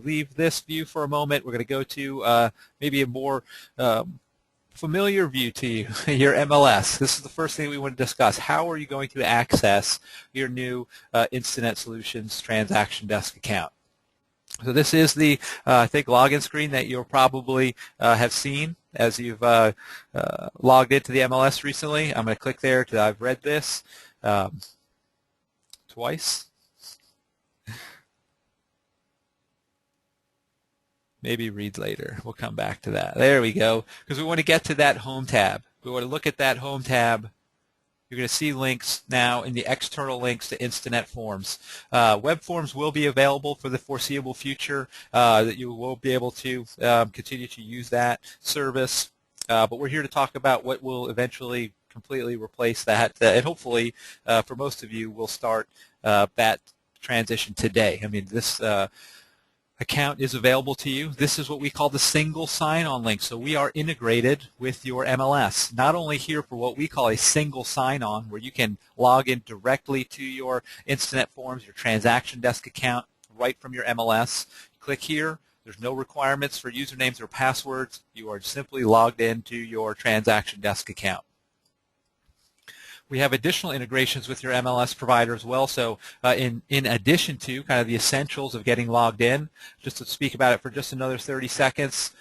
Leave this view for a moment. We're going to go to maybe a more familiar view to you, your MLS. This is the first thing we want to discuss. How are you going to access your new Instinet Solutions Transaction Desk account? So this is the, I think, login screen that you'll probably have seen as you've logged into the MLS recently. I'm going to click there to I've read this twice. Maybe read later. We'll come back to that. There we go. Because we want to get to that Home tab. We want to look at that Home tab. You're going to see links now in the external links to InstanetForms. Web forms will be available for the foreseeable future. That you will be able to continue to use that service. But we're here to talk about what will eventually completely replace that. And hopefully, for most of you, we'll start that transition today. I mean, this account is available to you. This is what we call the single sign-on link. So we are integrated with your MLS, not only here for what we call a single sign-on, where you can log in directly to your InstanetForms, your transaction desk account, right from your MLS. Click here. There's no requirements for usernames or passwords. You are simply logged into your transaction desk account. We have additional integrations with your MLS provider as well. So in addition to kind of the essentials of getting logged in, just to speak about it for just another 30 seconds,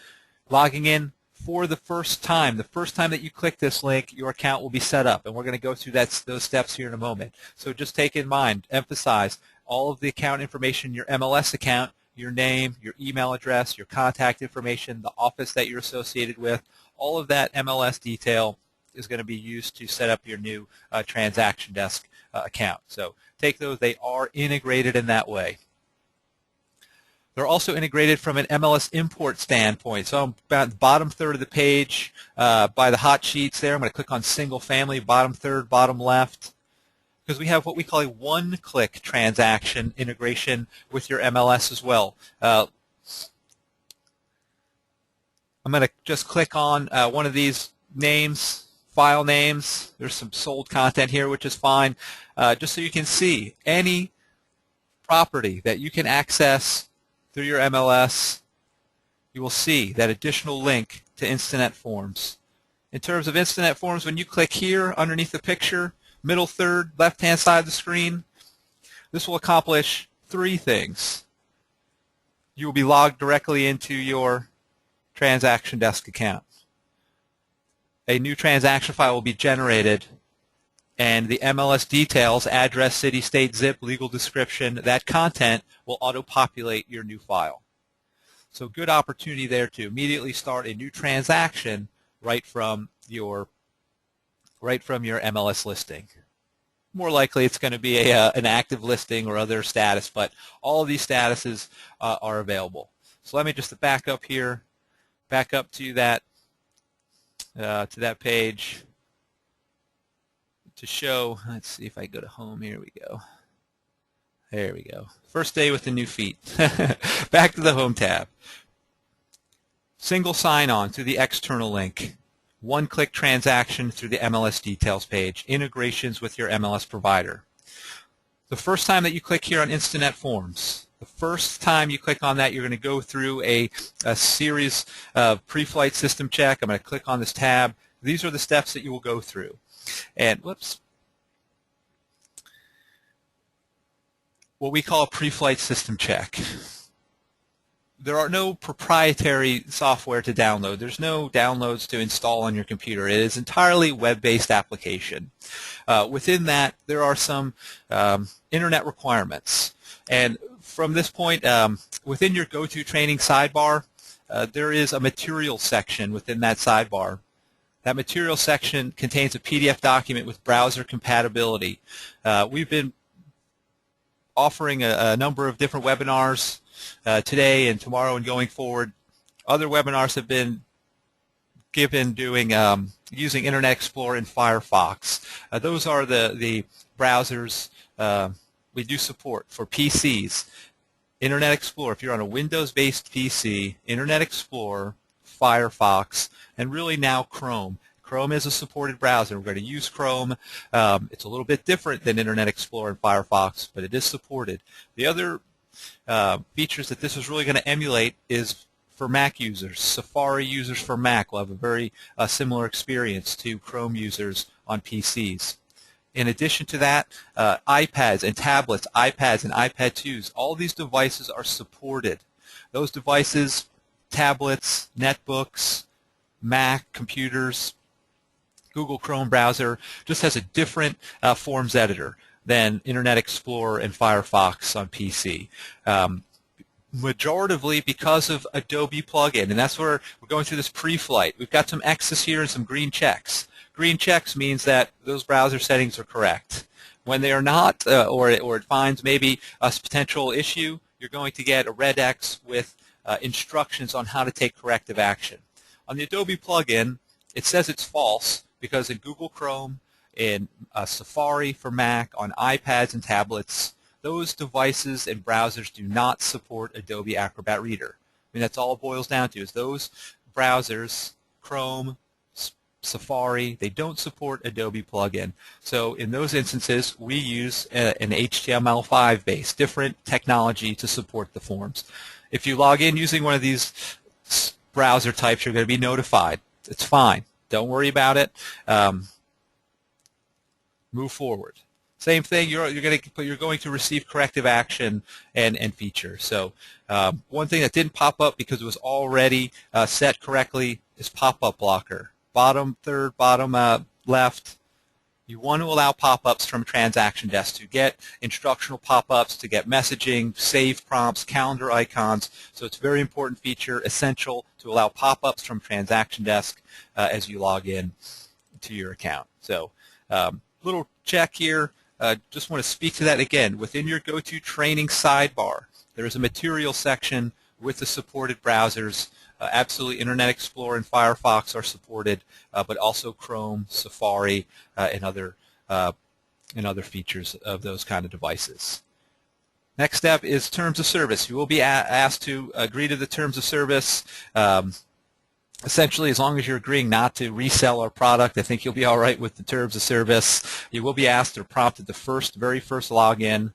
logging in for the first time that you click this link, your account will be set up. And we're going to go through those steps here in a moment. So just take in mind, emphasize, all of the account information in your MLS account, your name, your email address, your contact information, the office that you're associated with, all of that MLS detail is going to be used to set up your new transaction desk account. So take those. They are integrated in that way. They're also integrated from an MLS import standpoint. So I'm about the bottom third of the page by the hot sheets there. I'm going to click on single family, bottom third, bottom left, because we have what we call a one-click transaction integration with your MLS as well. I'm going to just click on one of these names, file names. There's some sold content here, which is fine. Just so you can see any property that you can access through your MLS, you will see that additional link to InstanetForms. In terms of InstanetForms, when you click here underneath the picture, middle third, left-hand side of the screen, this will accomplish three things. You will be logged directly into your transaction desk account. A new transaction file will be generated, and the MLS details, address, city, state, zip, legal description, that content will auto-populate your new file. So good opportunity there to immediately start a new transaction right from your MLS listing. More likely it's going to be an active listing or other status, but all of these statuses are available. So let me just back up here, back up to that page to show. Let's see if I go to home. Here we go. There we go. First day with the new feet. Back to the home tab. Single sign-on through the external link. One-click transaction through the MLS details page. Integrations with your MLS provider. The first time that you click here on InstanetForms, the first time you click on that, you're going to go through a series of pre-flight system check. I'm going to click on this tab. These are the steps that you will go through. And whoops. What we call a pre-flight system check. There are no proprietary software to download. There's no downloads to install on your computer. It is entirely web-based application. Within that, there are some internet requirements. And from this point, within your go-to training sidebar, there is a materials section within that sidebar. That materials section contains a PDF document with browser compatibility. We've been offering a number of different webinars today and tomorrow and going forward. Other webinars have been given doing using Internet Explorer and Firefox. Those are the browsers we do support for PCs. Internet Explorer, if you're on a Windows-based PC, Internet Explorer, Firefox, and really now Chrome. Chrome is a supported browser. We're going to use Chrome. It's a little bit different than Internet Explorer and Firefox, but it is supported. The other features that this is really going to emulate is for Mac users. Safari users for Mac will have a very similar experience to Chrome users on PCs. In addition to that, iPads and tablets, iPads and iPad 2s, all these devices are supported. Those devices, tablets, netbooks, Mac, computers, Google Chrome browser, just has a different forms editor than Internet Explorer and Firefox on PC. Majoritively because of Adobe plugin, and that's where we're going through this pre-flight. We've got some X's here and some green checks. Green checks means that those browser settings are correct. When they are not, or it finds maybe a potential issue, you're going to get a red X with instructions on how to take corrective action. On the Adobe plugin, it says it's false because in Google Chrome, in Safari for Mac, on iPads and tablets, those devices and browsers do not support Adobe Acrobat Reader. I mean, that's all it boils down to is those browsers, Chrome, Safari, they don't support Adobe plugin. So in those instances, we use an HTML5 based, different technology to support the forms. If you log in using one of these browser types, you're going to be notified. It's fine. Don't worry about it. Move forward. Same thing, you're going to receive corrective action and feature. So one thing that didn't pop up because it was already set correctly is pop-up blocker. Bottom third, bottom left, you want to allow pop-ups from Transaction Desk to get instructional pop-ups, to get messaging, save prompts, calendar icons. So it's a very important feature, essential to allow pop-ups from Transaction Desk as you log in to your account. So little check here. Just want to speak to that again. Within your go-to training sidebar, there is a material section with the supported browsers. Absolutely, Internet Explorer and Firefox are supported, but also Chrome, Safari, and other features of those kind of devices. Next step is terms of service. You will be asked to agree to the terms of service. Essentially, as long as you're agreeing not to resell our product, I think you'll be all right with the terms of service. You will be asked or prompted the very first login,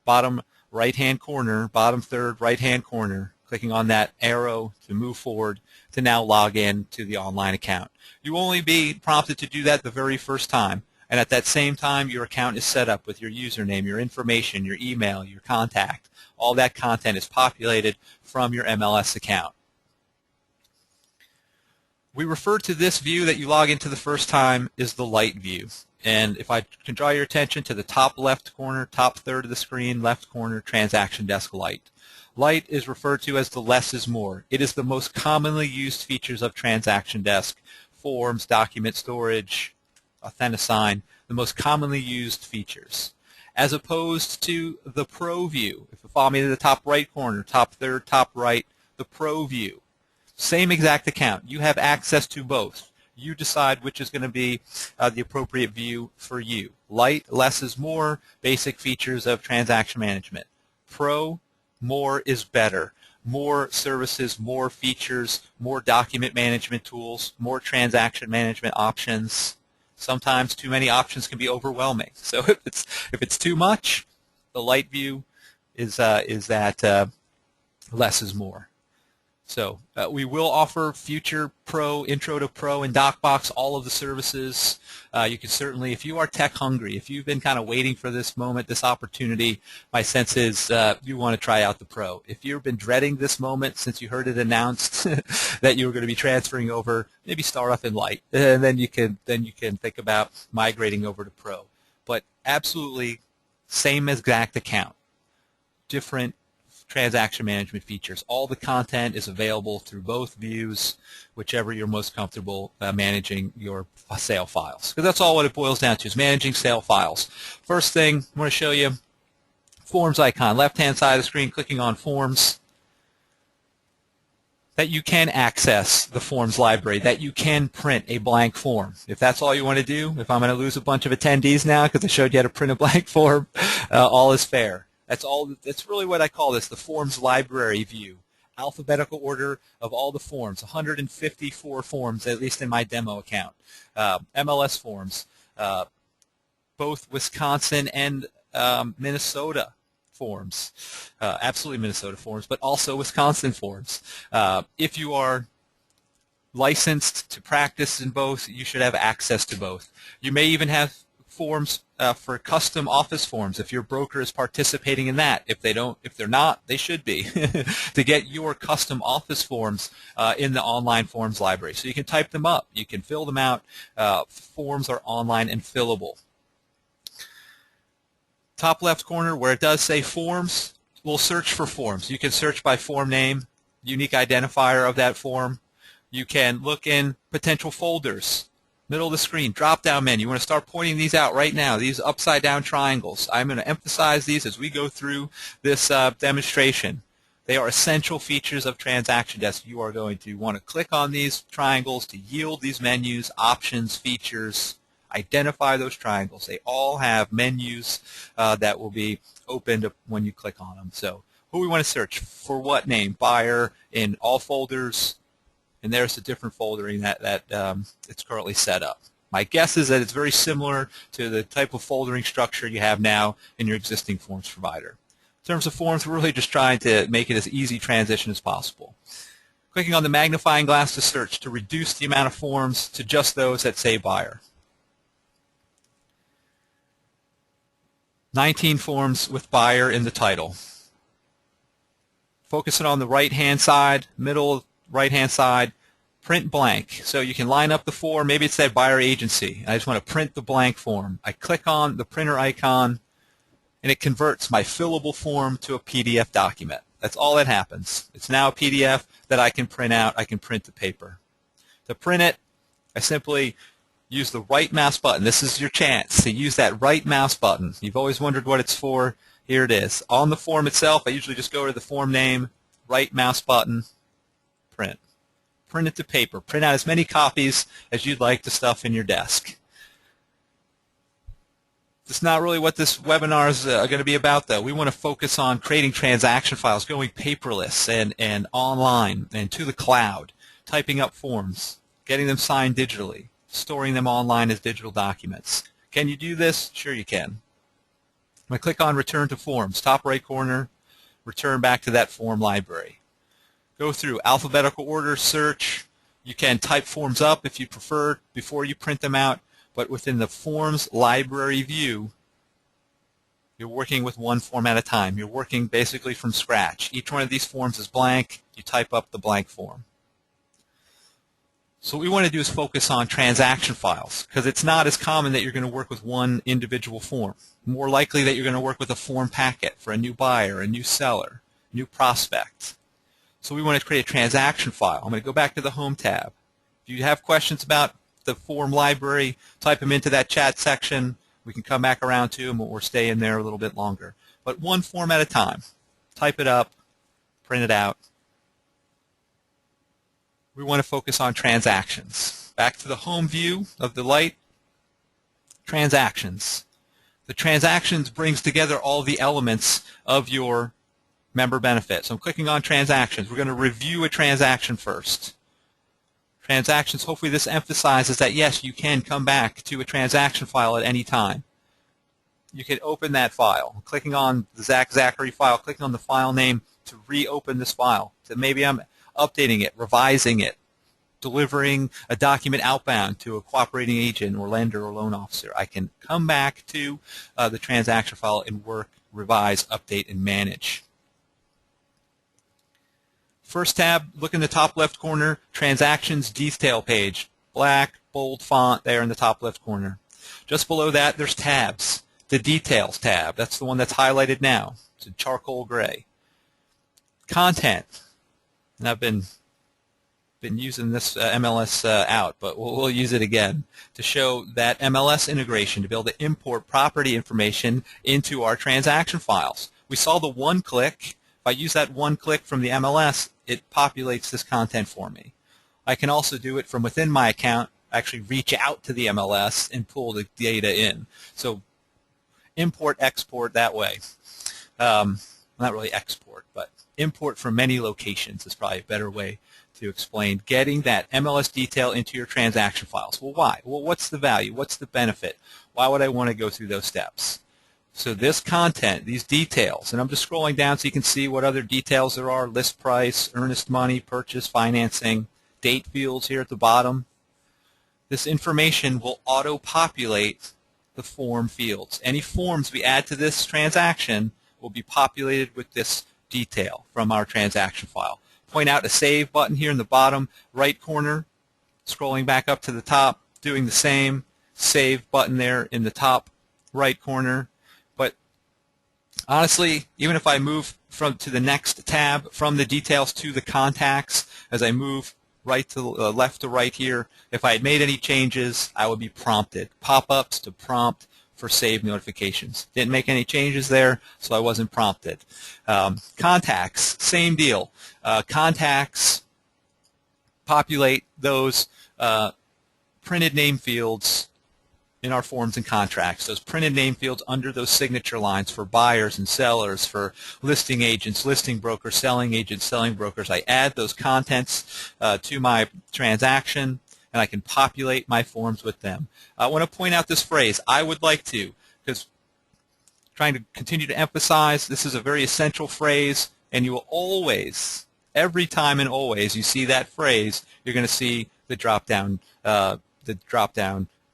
bottom right-hand corner, bottom third right-hand corner, clicking on that arrow to move forward to now log in to the online account. You will only be prompted to do that the very first time, and at that same time your account is set up with your username, your information, your email, your contact. All that content is populated from your MLS account. We refer to this view that you log into the first time as the Lite view. And if I can draw your attention to the top left corner, top third of the screen, left corner, Transaction Desk Lite. Lite is referred to as the less is more. It is the most commonly used features of Transaction Desk, forms, document storage, Authentisign, the most commonly used features. As opposed to the Pro view, if you follow me to the top right corner, top third, top right, the Pro view. Same exact account. You have access to both. You decide which is going to be the appropriate view for you. Lite, less is more, basic features of transaction management. Pro, more is better. More services, more features, more document management tools, more transaction management options. Sometimes too many options can be overwhelming. So if it's too much, the Lite view is that less is more. So we will offer future Pro, Intro to Pro, and DocBox, all of the services. You can certainly, if you are tech hungry, if you've been kind of waiting for this moment, this opportunity, my sense is you want to try out the Pro. If you've been dreading this moment since you heard it announced that you were going to be transferring over, maybe start off in Lite, and then you can think about migrating over to Pro. But absolutely same exact account, different transaction management features. All the content is available through both views, whichever you're most comfortable managing your sale files. Because that's all what it boils down to, is managing sale files. First thing I want to show you, Forms icon, left-hand side of the screen, clicking on Forms, that you can access the Forms library, that you can print a blank form. If that's all you want to do, if I'm going to lose a bunch of attendees now because I showed you how to print a blank form, all is fair. That's really what I call this, the Forms library view. Alphabetical order of all the forms, 154 forms, at least in my demo account. MLS forms, both Wisconsin and Minnesota forms, absolutely Minnesota forms, but also Wisconsin forms. If you are licensed to practice in both, you should have access to both. You may even have forms for custom office forms if your broker is participating in that. If they're not, they should be to get your custom office forms in the online forms library. So you can type them up, you can fill them out. Forms are online and fillable. Top left corner where it does say forms, we'll search for forms. You can search by form name, unique identifier of that form. You can look in potential folders. Middle of the screen, drop-down menu. You want to start pointing these out right now, these upside-down triangles. I'm going to emphasize these as we go through this demonstration. They are essential features of Transaction Desk. You are going to want to click on these triangles to yield these menus, options, features, identify those triangles. They all have menus that will be opened when you click on them. So who we want to search for, what name, buyer, in all folders, and there's the different foldering that it's currently set up. My guess is that it's very similar to the type of foldering structure you have now in your existing forms provider. In terms of forms, we're really just trying to make it as easy transition as possible. Clicking on the magnifying glass to search to reduce the amount of forms to just those that say buyer. 19 forms with buyer in the title. Focusing on the right-hand side, middle right-hand side, print blank. So you can line up the form. Maybe it's that buyer agency. I just want to print the blank form. I click on the printer icon, and it converts my fillable form to a PDF document. That's all that happens. It's now a PDF that I can print out. I can print the paper. To print it, I simply use the right mouse button. This is your chance to use that right mouse button. You've always wondered what it's for. Here it is. On the form itself, I usually just go to the form name, right mouse button, print. Print it to paper. Print out as many copies as you'd like to stuff in your desk. That's not really what this webinar is going to be about, though. We want to focus on creating transaction files, going paperless and online and to the cloud, typing up forms, getting them signed digitally, storing them online as digital documents. Can you do this? Sure you can. I'm going to click on Return to Forms, top right corner, return back to that form library. Go through alphabetical order, search. You can type forms up if you prefer before you print them out, but within the Forms library view, you're working with one form at a time. You're working basically from scratch. Each one of these forms is blank. You type up the blank form. So what we want to do is focus on transaction files, because it's not as common that you're going to work with one individual form. More likely that you're going to work with a form packet for a new buyer, a new seller, new prospect. So we want to create a transaction file. I'm going to go back to the Home tab. If you have questions about the form library, type them into that chat section. We can come back around to them or stay in there a little bit longer. But one form at a time. Type it up, print it out. We want to focus on transactions. Back to the home view of the Lite. Transactions. The transactions brings together all the elements of your member benefit. So I'm clicking on transactions. We're going to review a transaction first. Transactions, hopefully this emphasizes that yes, you can come back to a transaction file at any time. You can open that file. Clicking on the Zachary file, clicking on the file name to reopen this file. So maybe I'm updating it, revising it, delivering a document outbound to a cooperating agent or lender or loan officer. I can come back to the transaction file and work, revise, update, and manage. First tab, look in the top left corner, Transactions Detail page. Black, bold font there in the top left corner. Just below that, there's tabs. The Details tab, that's the one that's highlighted now. It's in charcoal gray. Content, and I've been using this MLS out, but we'll use it again to show that MLS integration to be able to import property information into our transaction files. We saw the one click. If I use that one click from the MLS, it populates this content for me. I can also do it from within my account, actually reach out to the MLS and pull the data in. So import, export that way. Not really export, but import from many locations is probably a better way to explain getting that MLS detail into your transaction files. Well, why? Well, what's the value? What's the benefit? Why would I want to go through those steps? So this content, these details, and I'm just scrolling down so you can see what other details there are: list price, earnest money, purchase, financing, date fields here at the bottom. This information will auto-populate the form fields. Any forms we add to this transaction will be populated with this detail from our transaction file. Point out a Save button here in the bottom right corner, scrolling back up to the top, doing the same. Save button there in the top right corner. But honestly, even if I move to the next tab, from the details to the contacts, as I move right to left to right here, if I had made any changes, I would be prompted. Pop-ups to prompt for save notifications. Didn't make any changes there, so I wasn't prompted. Contacts, same deal. Contacts, populate those printed name fields in our forms and contracts. Those printed name fields under those signature lines for buyers and sellers, for listing agents, listing brokers, selling agents, selling brokers. I add those contents to my transaction, and I can populate my forms with them. I want to point out this phrase, I would like to, because trying to continue to emphasize this is a very essential phrase, and you will always, every time and always you see that phrase, you're going to see the drop-down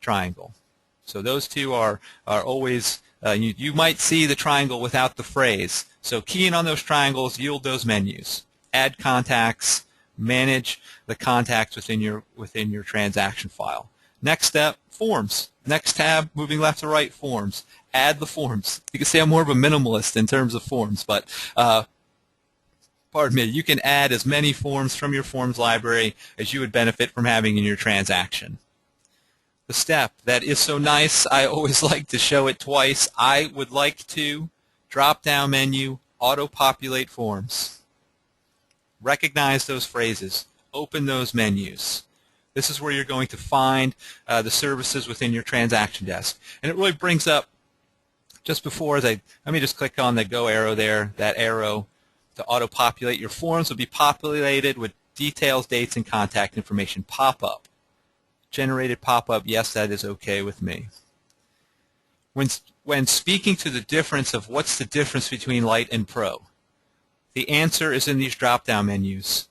triangle. So those two are always, you might see the triangle without the phrase. So key in on those triangles, yield those menus. Add contacts, manage the contacts within your transaction file. Next step, forms. Next tab, moving left to right, forms. Add the forms. You can say I'm more of a minimalist in terms of forms, but pardon me, you can add as many forms from your forms library as you would benefit from having in your transaction. The step that is so nice, I always like to show it twice. I would like to drop-down menu, auto-populate forms. Recognize those phrases. Open those menus. This is where you're going to find the services within your transaction desk. And it really brings up, just before, let me just click on the go arrow there, that arrow to auto-populate. Your forms will be populated with details, dates, and contact information. Pop-up. Generated pop-up, yes, that is okay with me. When speaking to the difference of what's the difference between Lite and Pro, the answer is in these drop-down menus.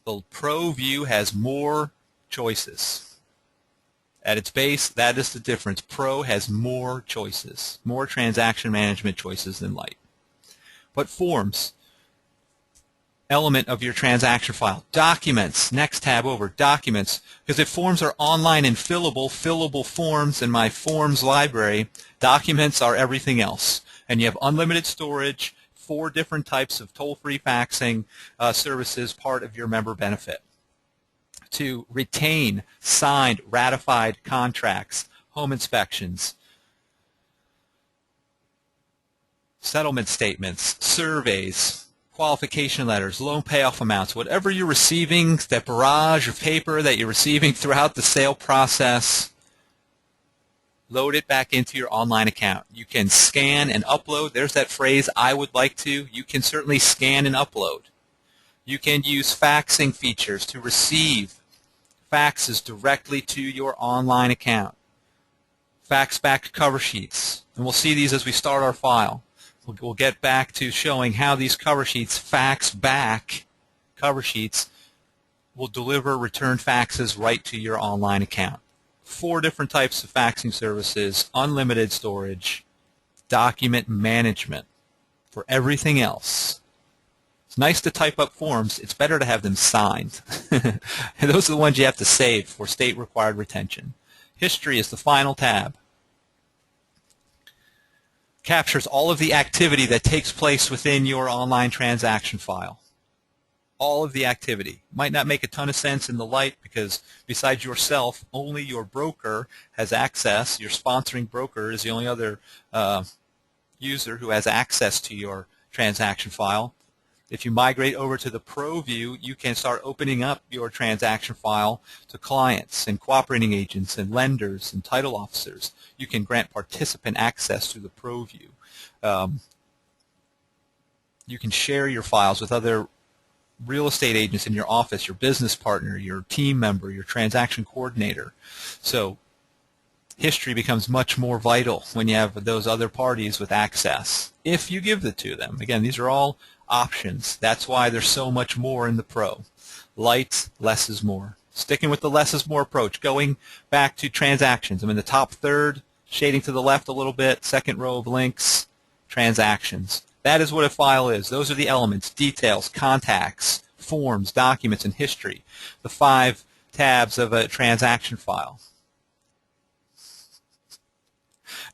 The Pro view has more choices. At its base, that is the difference. Pro has more choices, more transaction management choices than Lite. But forms, element of your transaction file. Documents, next tab over, documents. Because if forms are online and fillable forms in my forms library, documents are everything else. And you have unlimited storage, 4 different types of toll-free faxing services, part of your member benefit. To retain signed, ratified contracts, home inspections, settlement statements, surveys, qualification letters, loan payoff amounts, whatever you're receiving, that barrage of paper that you're receiving throughout the sale process, load it back into your online account. You can scan and upload. There's that phrase, I would like to. You can certainly scan and upload. You can use faxing features to receive faxes directly to your online account. Fax back cover sheets. And we'll see these as we start our file. We'll get back to showing how these cover sheets, fax back cover sheets, will deliver return faxes right to your online account. 4 different types of faxing services, unlimited storage, document management. For everything else, it's nice to type up forms. It's better to have them signed. And those are the ones you have to save for state-required retention. History is the final tab. Captures all of the activity that takes place within your online transaction file. All of the activity. Might not make a ton of sense in the Lite because besides yourself, only your broker has access. Your sponsoring broker is the only other user who has access to your transaction file. If you migrate over to the Pro view, you can start opening up your transaction file to clients and cooperating agents and lenders and title officers. You can grant participant access to the Pro view. You can share your files with other real estate agents in your office, your business partner, your team member, your transaction coordinator. So History becomes much more vital when you have those other parties with access, if you give it to them. Again, these are all options. That's why there's so much more in the Pro. Lite, less is more. Sticking with the less is more approach, going back to transactions. I'm in the top third, shading to the left a little bit, second row of links, transactions. That is what a file is. Those are the elements: details, contacts, forms, documents, and history. The 5 tabs of a transaction file.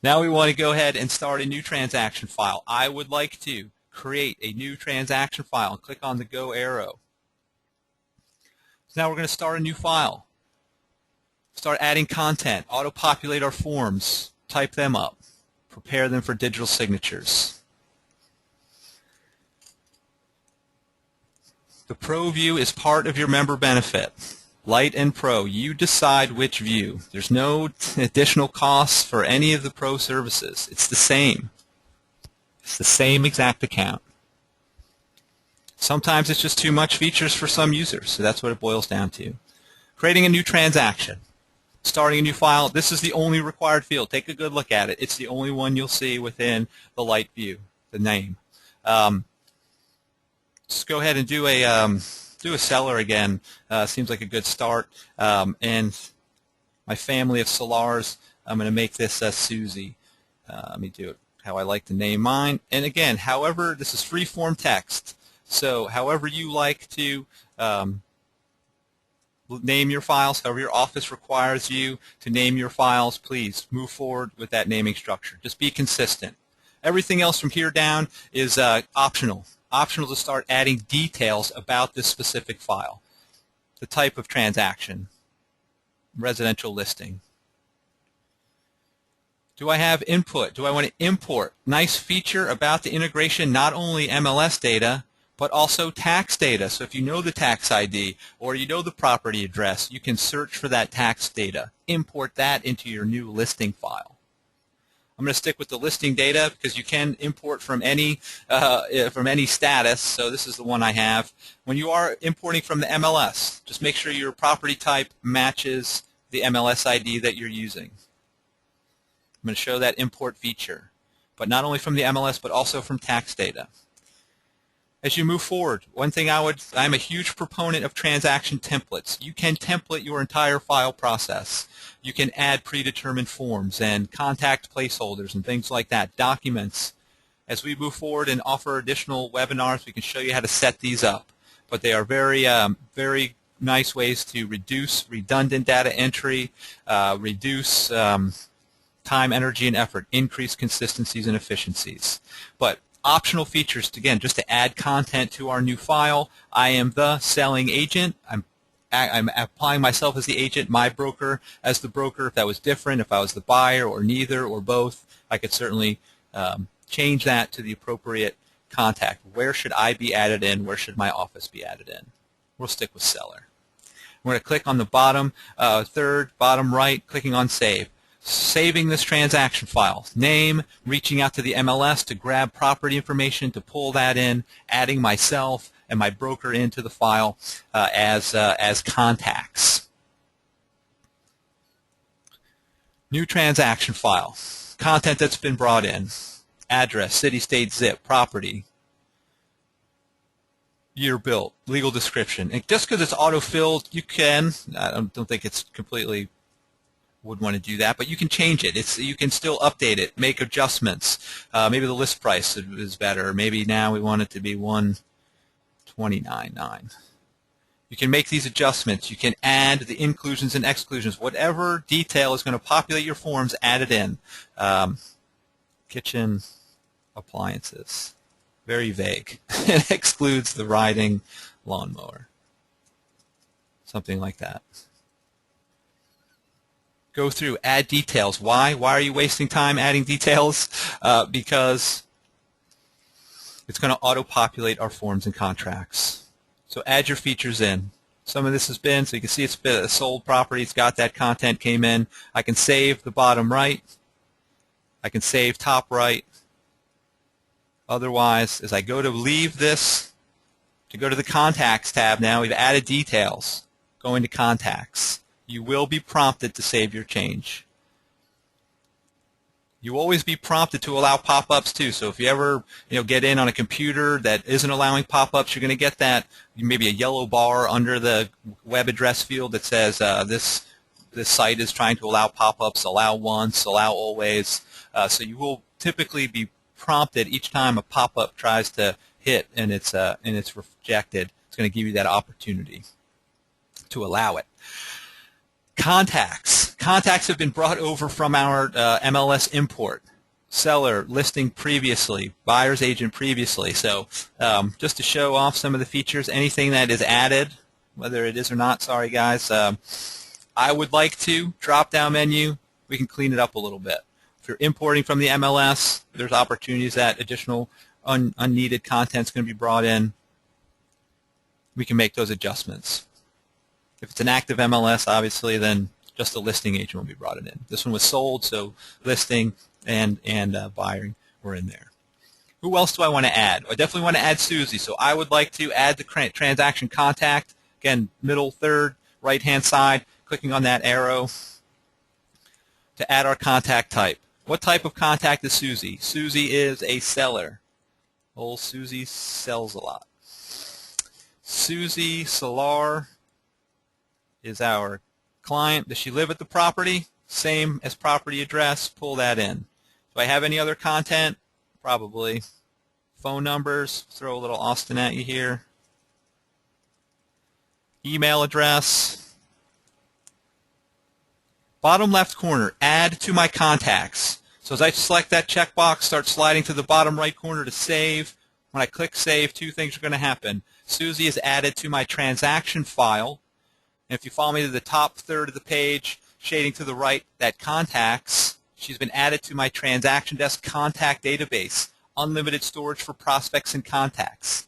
Now we want to go ahead and start a new transaction file. I would like to create a new transaction file and click on the Go arrow. So now we're going to start a new file. Start adding content, auto-populate our forms, type them up, prepare them for digital signatures. The Pro view is part of your member benefit. Lite and Pro, you decide which view. There's no additional costs for any of the Pro services. It's the same. It's the same exact account. Sometimes it's just too much features for some users, so that's what it boils down to. Creating a new transaction. Starting a new file. This is the only required field. Take a good look at it. It's the only one you'll see within the Lite view, the name. Just go ahead and do a seller again. Seems like a good start. And my family of Solars, I'm going to make this Susie. Let me do it how I like to name mine. And again, however, this is free-form text. So however you like to name your files, however your office requires you to name your files, please move forward with that naming structure. Just be consistent. Everything else from here down is optional. Optional to start adding details about this specific file. The type of transaction, residential listing. Do I have input? Do I want to import? Nice feature about the integration, not only MLS data, but also tax data. So if you know the tax ID or you know the property address, you can search for that tax data. Import that into your new listing file. I'm going to stick with the listing data because you can import from any status. So this is the one I have. When you are importing from the MLS, just make sure your property type matches the MLS ID that you're using. I'm going to show that import feature, but not only from the MLS, but also from tax data. As you move forward, one thing I'm a huge proponent of transaction templates. You can template your entire file process. You can add predetermined forms and contact placeholders and things like that, documents. As we move forward and offer additional webinars, we can show you how to set these up. But they are very nice ways to reduce redundant data entry, reduce time, energy, and effort, increase consistencies and efficiencies. But optional features, again, just to add content to our new file. I am the selling agent. I'm applying myself as the agent, my broker as the broker. If that was different, if I was the buyer or neither or both, I could certainly change that to the appropriate contact. Where should I be added in? Where should my office be added in? We'll stick with seller. We're going to click on the bottom third, bottom right, clicking on Save. Saving this transaction file. Name, reaching out to the MLS to grab property information, to pull that in, adding myself and my broker into the file as contacts. New transaction file. Content that's been brought in. Address, city, state, zip, property, year built, legal description. And just because it's auto-filled, you can, I don't think it's completely would want to do that, but you can change it. You can still update it, make adjustments. Maybe the list price is better. Maybe now we want it to be $129.9. You can make these adjustments. You can add the inclusions and exclusions. Whatever detail is going to populate your forms, add it in. Kitchen appliances. Very vague. It excludes the riding lawnmower. Something like that. Go through, add details. Why? Why are you wasting time adding details? Because it's going to auto-populate our forms and contracts. So add your features in. Some of this has been, so you can see it's been a sold property. It's got that content came in. I can save the bottom right. I can save top right. Otherwise, as I go to leave this, to go to the Contacts tab now, we've added details. Going to Contacts. You will be prompted to save your change. You always be prompted to allow pop-ups too. So if you ever get in on a computer that isn't allowing pop-ups, you're going to get that maybe a yellow bar under the web address field that says this site is trying to allow pop-ups, allow once, allow always. So you will typically be prompted each time a pop-up tries to hit and it's rejected. It's going to give you that opportunity to allow it. Contacts. Contacts have been brought over from our MLS import. Seller, listing previously, buyer's agent previously. So just to show off some of the features, anything that is added, whether it is or not, sorry guys, I would like to, drop-down menu, we can clean it up a little bit. If you're importing from the MLS, there's opportunities that additional unneeded content is going to be brought in. We can make those adjustments. If it's an active MLS, obviously, then just the listing agent will be brought in. This one was sold, so listing and buying were in there. Who else do I want to add? I definitely want to add Susie, so I would like to add the transaction contact. Again, middle third, right-hand side, clicking on that arrow to add our contact type. What type of contact is Susie? Susie is a seller. Old Susie sells a lot. Susie Solar is our client. Does she live at the property? Same as property address. Pull that in. Do I have any other content? Probably. Phone numbers. Throw a little Austin at you here. Email address. Bottom left corner, add to my contacts. So as I select that checkbox, start sliding to the bottom right corner to save. When I click save, two things are going to happen. Susie is added to my transaction file. And if you follow me to the top third of the page, shading to the right, that contacts, she's been added to my transaction desk contact database. Unlimited storage for prospects and contacts.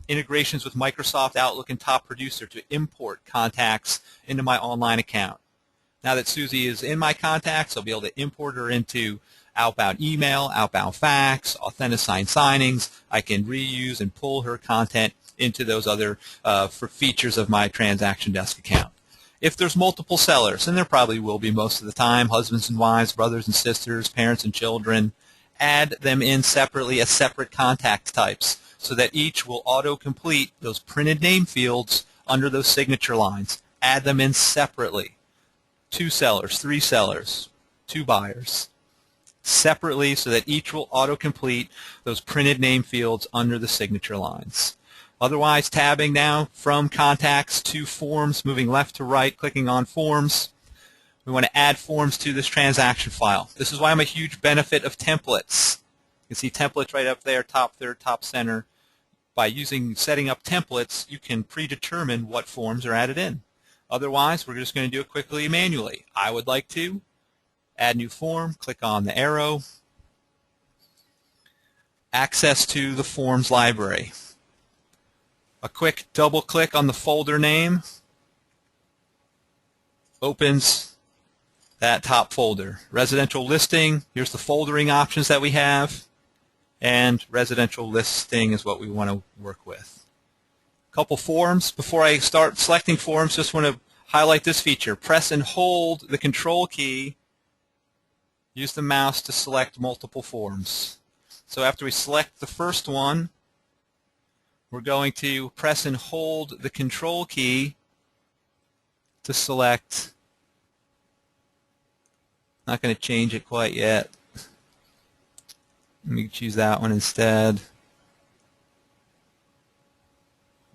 Integrations with Microsoft Outlook and Top Producer to import contacts into my online account. Now that Susie is in my contacts, I'll be able to import her into outbound email, outbound fax, Authentisign signings. I can reuse and pull her content into those other for features of my transaction desk account. If there's multiple sellers, and there probably will be most of the time, husbands and wives, brothers and sisters, parents and children, add them in separately as separate contact types so that each will auto-complete those printed name fields under those signature lines. Add them in separately. 2 sellers, 3 sellers, 2 buyers. Separately so that each will auto-complete those printed name fields under the signature lines. Otherwise, tabbing now from contacts to forms, moving left to right, clicking on forms. We want to add forms to this transaction file. This is why I'm a huge benefit of templates. You can see templates right up there, top third, top center. By setting up templates, you can predetermine what forms are added in. Otherwise, we're just going to do it quickly manually. I would like to add new form, click on the arrow, access to the forms library. A quick double click on the folder name opens that top folder. Residential listing, here's the foldering options that we have, and residential listing is what we want to work with. Couple forms. Before I start selecting forms, just want to highlight this feature. Press and hold the control key. Use the mouse to select multiple forms. So after we select the first one, we're going to press and hold the control key to select. Not going to change it quite yet. Let me choose that one instead.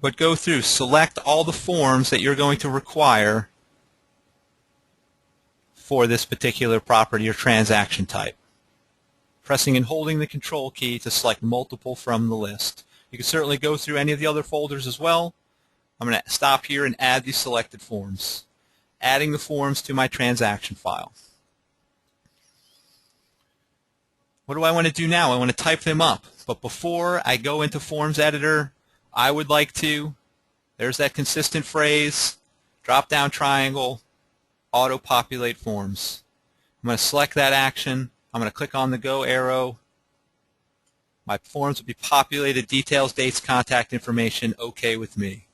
But go through, select all the forms that you're going to require for this particular property or transaction type. Pressing and holding the control key to select multiple from the list. You can certainly go through any of the other folders as well. I'm going to stop here and add these selected forms. Adding the forms to my transaction file. What do I want to do now? I want to type them up. But before I go into Forms Editor, I would like to, there's that consistent phrase, drop-down triangle, auto-populate forms. I'm going to select that action. I'm going to click on the Go arrow. My forms will be populated, details, dates, contact information, OK with me.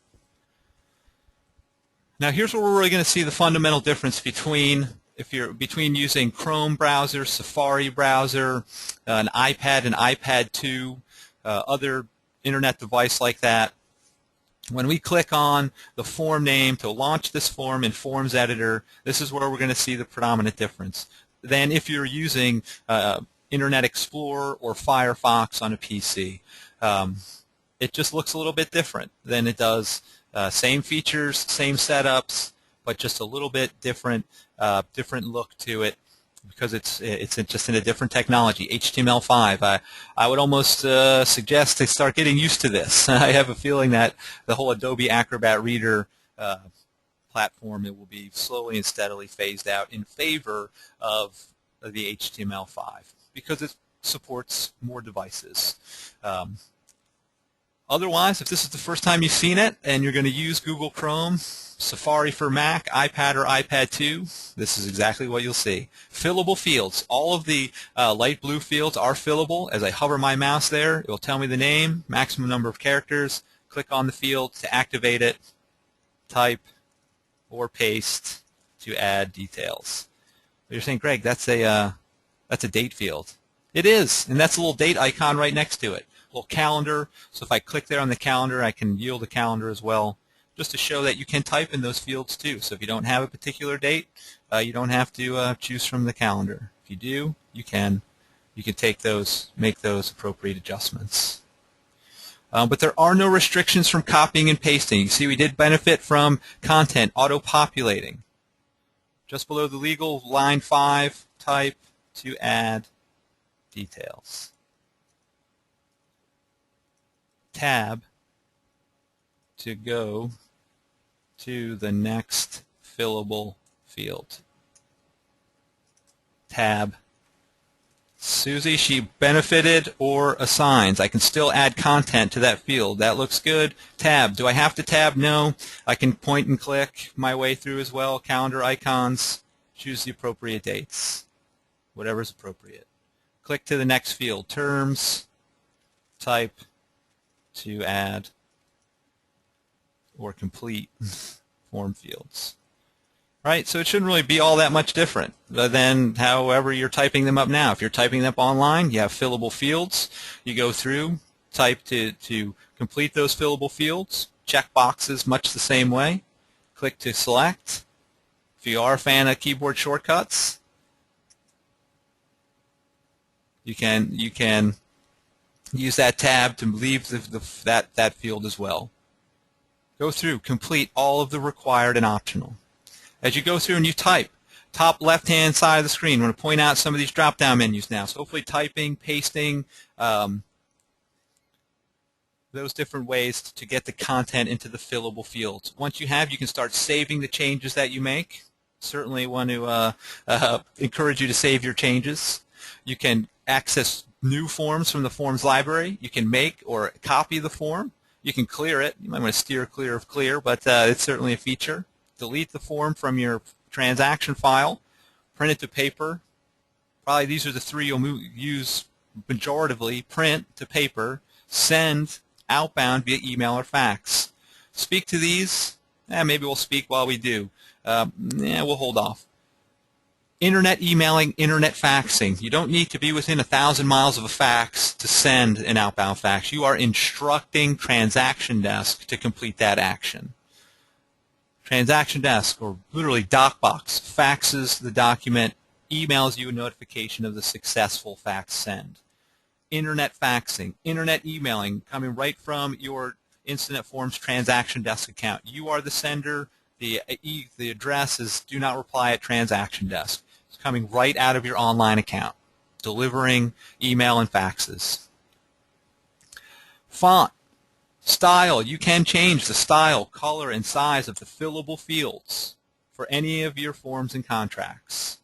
Now here's where we're really going to see the fundamental difference between if you're between using Chrome browser, Safari browser, an iPad 2, other internet device like that, when we click on the form name to launch this form in Forms Editor, this is where we're going to see the predominant difference than if you're using Internet Explorer or Firefox on a PC. It just looks a little bit different than it does. Same features, same setups, but just a little bit different look to it because it's just in a different technology, HTML5. I would almost suggest they start getting used to this. I have a feeling that the whole Adobe Acrobat Reader platform, it will be slowly and steadily phased out in favor of the HTML5 because it supports more devices. Otherwise, if this is the first time you've seen it and you're going to use Google Chrome, Safari for Mac, iPad or iPad 2, this is exactly what you'll see. Fillable fields. All of the light blue fields are fillable. As I hover my mouse there, it will tell me the name, maximum number of characters. Click on the field to activate it, type, or paste to add details. You're saying, Greg, that's a date field. It is, and that's a little date icon right next to it. A little calendar, so if I click there on the calendar, I can yield a calendar as well, just to show that you can type in those fields too. So if you don't have a particular date, you don't have to choose from the calendar. If you do, you can take those, make those appropriate adjustments. But there are no restrictions from copying and pasting. You see we did benefit from content auto-populating. Just below the legal, line 5, type to add details. Tab to go to the next fillable field. Tab. Susie, she benefited or assigns. I can still add content to that field. That looks good. Tab. Do I have to tab? No. I can point and click my way through as well. Calendar icons. Choose the appropriate dates. Whatever's appropriate. Click to the next field. Terms. Type to add or complete form fields. Right, so it shouldn't really be all that much different than however you're typing them up now. If you're typing them up online, you have fillable fields. You go through, type to complete those fillable fields. Check boxes much the same way. Click to select. If you are a fan of keyboard shortcuts, you can use that tab to leave that field as well. Go through, complete all of the required and optional. As you go through and you type, top left-hand side of the screen, I'm going to point out some of these drop-down menus now. So hopefully typing, pasting, those different ways to get the content into the fillable fields. Once you have, you can start saving the changes that you make. Certainly want to encourage you to save your changes. You can access new forms from the forms library. You can make or copy the form. You can clear it. You might want to steer clear of clear, but it's certainly a feature. Delete the form from your transaction file. Print it to paper. Probably these are the three you'll use majoritively. Print to paper. Send outbound via email or fax. Speak to these. Maybe we'll speak while we do. We'll hold off. Internet emailing, internet faxing. You don't need to be within 1,000 miles of a fax to send an outbound fax. You are instructing Transaction Desk to complete that action. Transaction Desk, or literally DocBox, faxes the document, emails you a notification of the successful fax send. Internet faxing, internet emailing, coming right from your InstanetForms Transaction Desk account. You are the sender. The address is do not reply at Transaction Desk. It's coming right out of your online account, delivering email and faxes. Font. Style, you can change the style, color, and size of the fillable fields for any of your forms and contracts.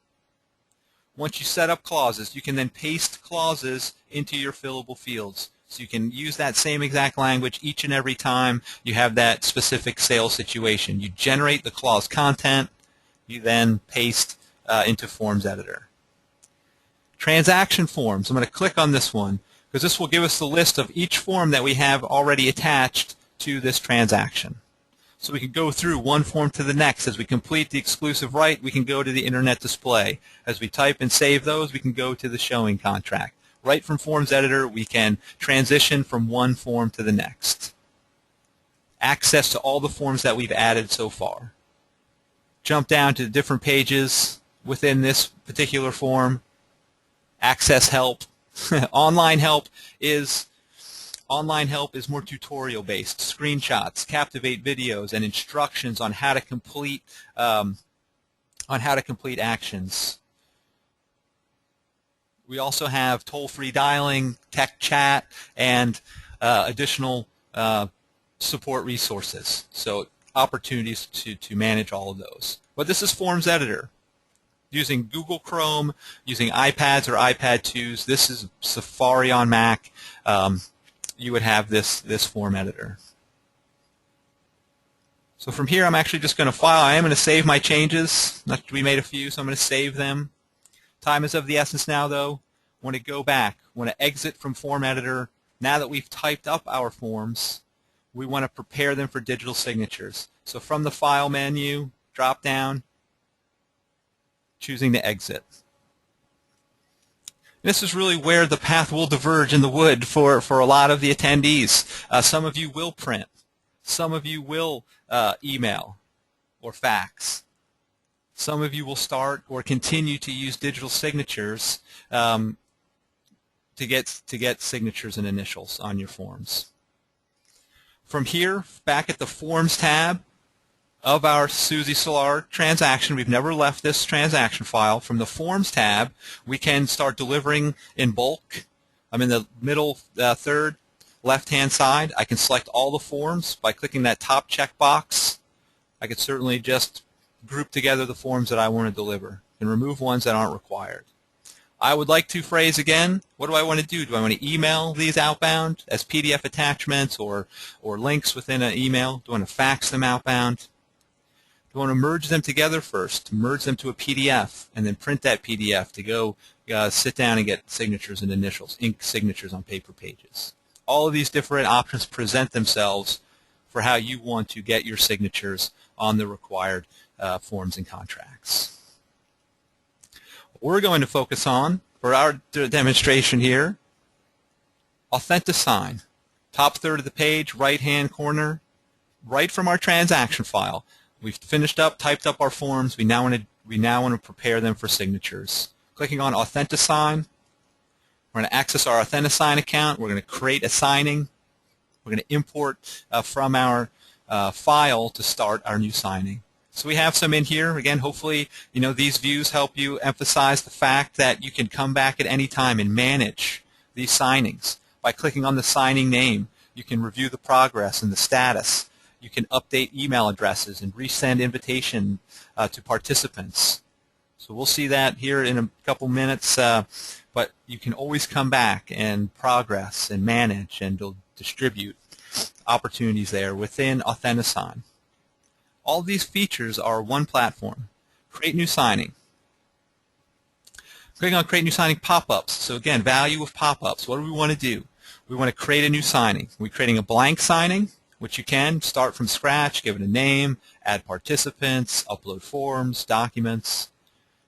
Once you set up clauses, you can then paste clauses into your fillable fields. So you can use that same exact language each and every time you have that specific sales situation. You generate the clause content, you then paste into Forms Editor. Transaction forms, I'm going to click on this one, because this will give us the list of each form that we have already attached to this transaction. So we can go through one form to the next. As we complete the exclusive right, we can go to the Internet display. As we type and save those, we can go to the showing contract. Right from Forms Editor, we can transition from one form to the next. Access to all the forms that we've added so far. Jump down to the different pages within this particular form. Access help. Online help is more tutorial based. Screenshots, Captivate videos, and instructions on how to complete actions. We also have toll-free dialing, tech chat, and additional support resources. So opportunities to manage all of those. But this is Forms Editor. Using Google Chrome, using iPads or iPad 2s, this is Safari on Mac. You would have this form editor. So from here, I'm actually just going to file. I am going to save my changes. We made a few, so I'm going to save them. Time is of the essence now, though. I want to go back. I want to exit from Form Editor. Now that we've typed up our forms, we want to prepare them for digital signatures. So from the File menu, drop down, choosing to exit. This is really where the path will diverge in the wood for a lot of the attendees. Some of you will print. Some of you will email or fax. Some of you will start or continue to use digital signatures to get signatures and initials on your forms. From here, back at the Forms tab of our Susie Solar transaction, we've never left this transaction file. From the Forms tab, we can start delivering in bulk. I'm in the middle third left-hand side. I can select all the forms by clicking that top checkbox. I could certainly just group together the forms that I want to deliver and remove ones that aren't required. I would like to phrase again, what do I want to do? Do I want to email these outbound as PDF attachments or links within an email? Do I want to fax them outbound? Do I want to merge them together first, merge them to a PDF, and then print that PDF to go sit down and get signatures and initials, ink signatures on paper pages? All of these different options present themselves for how you want to get your signatures on the required forms and contracts. What we're going to focus on for our demonstration here, Authentisign. Top third of the page, right-hand corner, right from our transaction file. We've finished up, typed up our forms. We now want to prepare them for signatures. Clicking on Authentisign, we're going to access our Authentisign account. We're going to create a signing. We're going to import from our file to start our new signing. So we have some in here. Again, hopefully, these views help you emphasize the fact that you can come back at any time and manage these signings. By clicking on the signing name, you can review the progress and the status. You can update email addresses and resend invitation to participants. So we'll see that here in a couple minutes, but you can always come back and progress and manage and distribute opportunities there within Authentisign. All these features are one platform. Create new signing. Clicking on Create New Signing pop-ups. So again, value of pop-ups. What do we want to do? We want to create a new signing. We're creating a blank signing, which you can start from scratch, give it a name, add participants, upload forms, documents.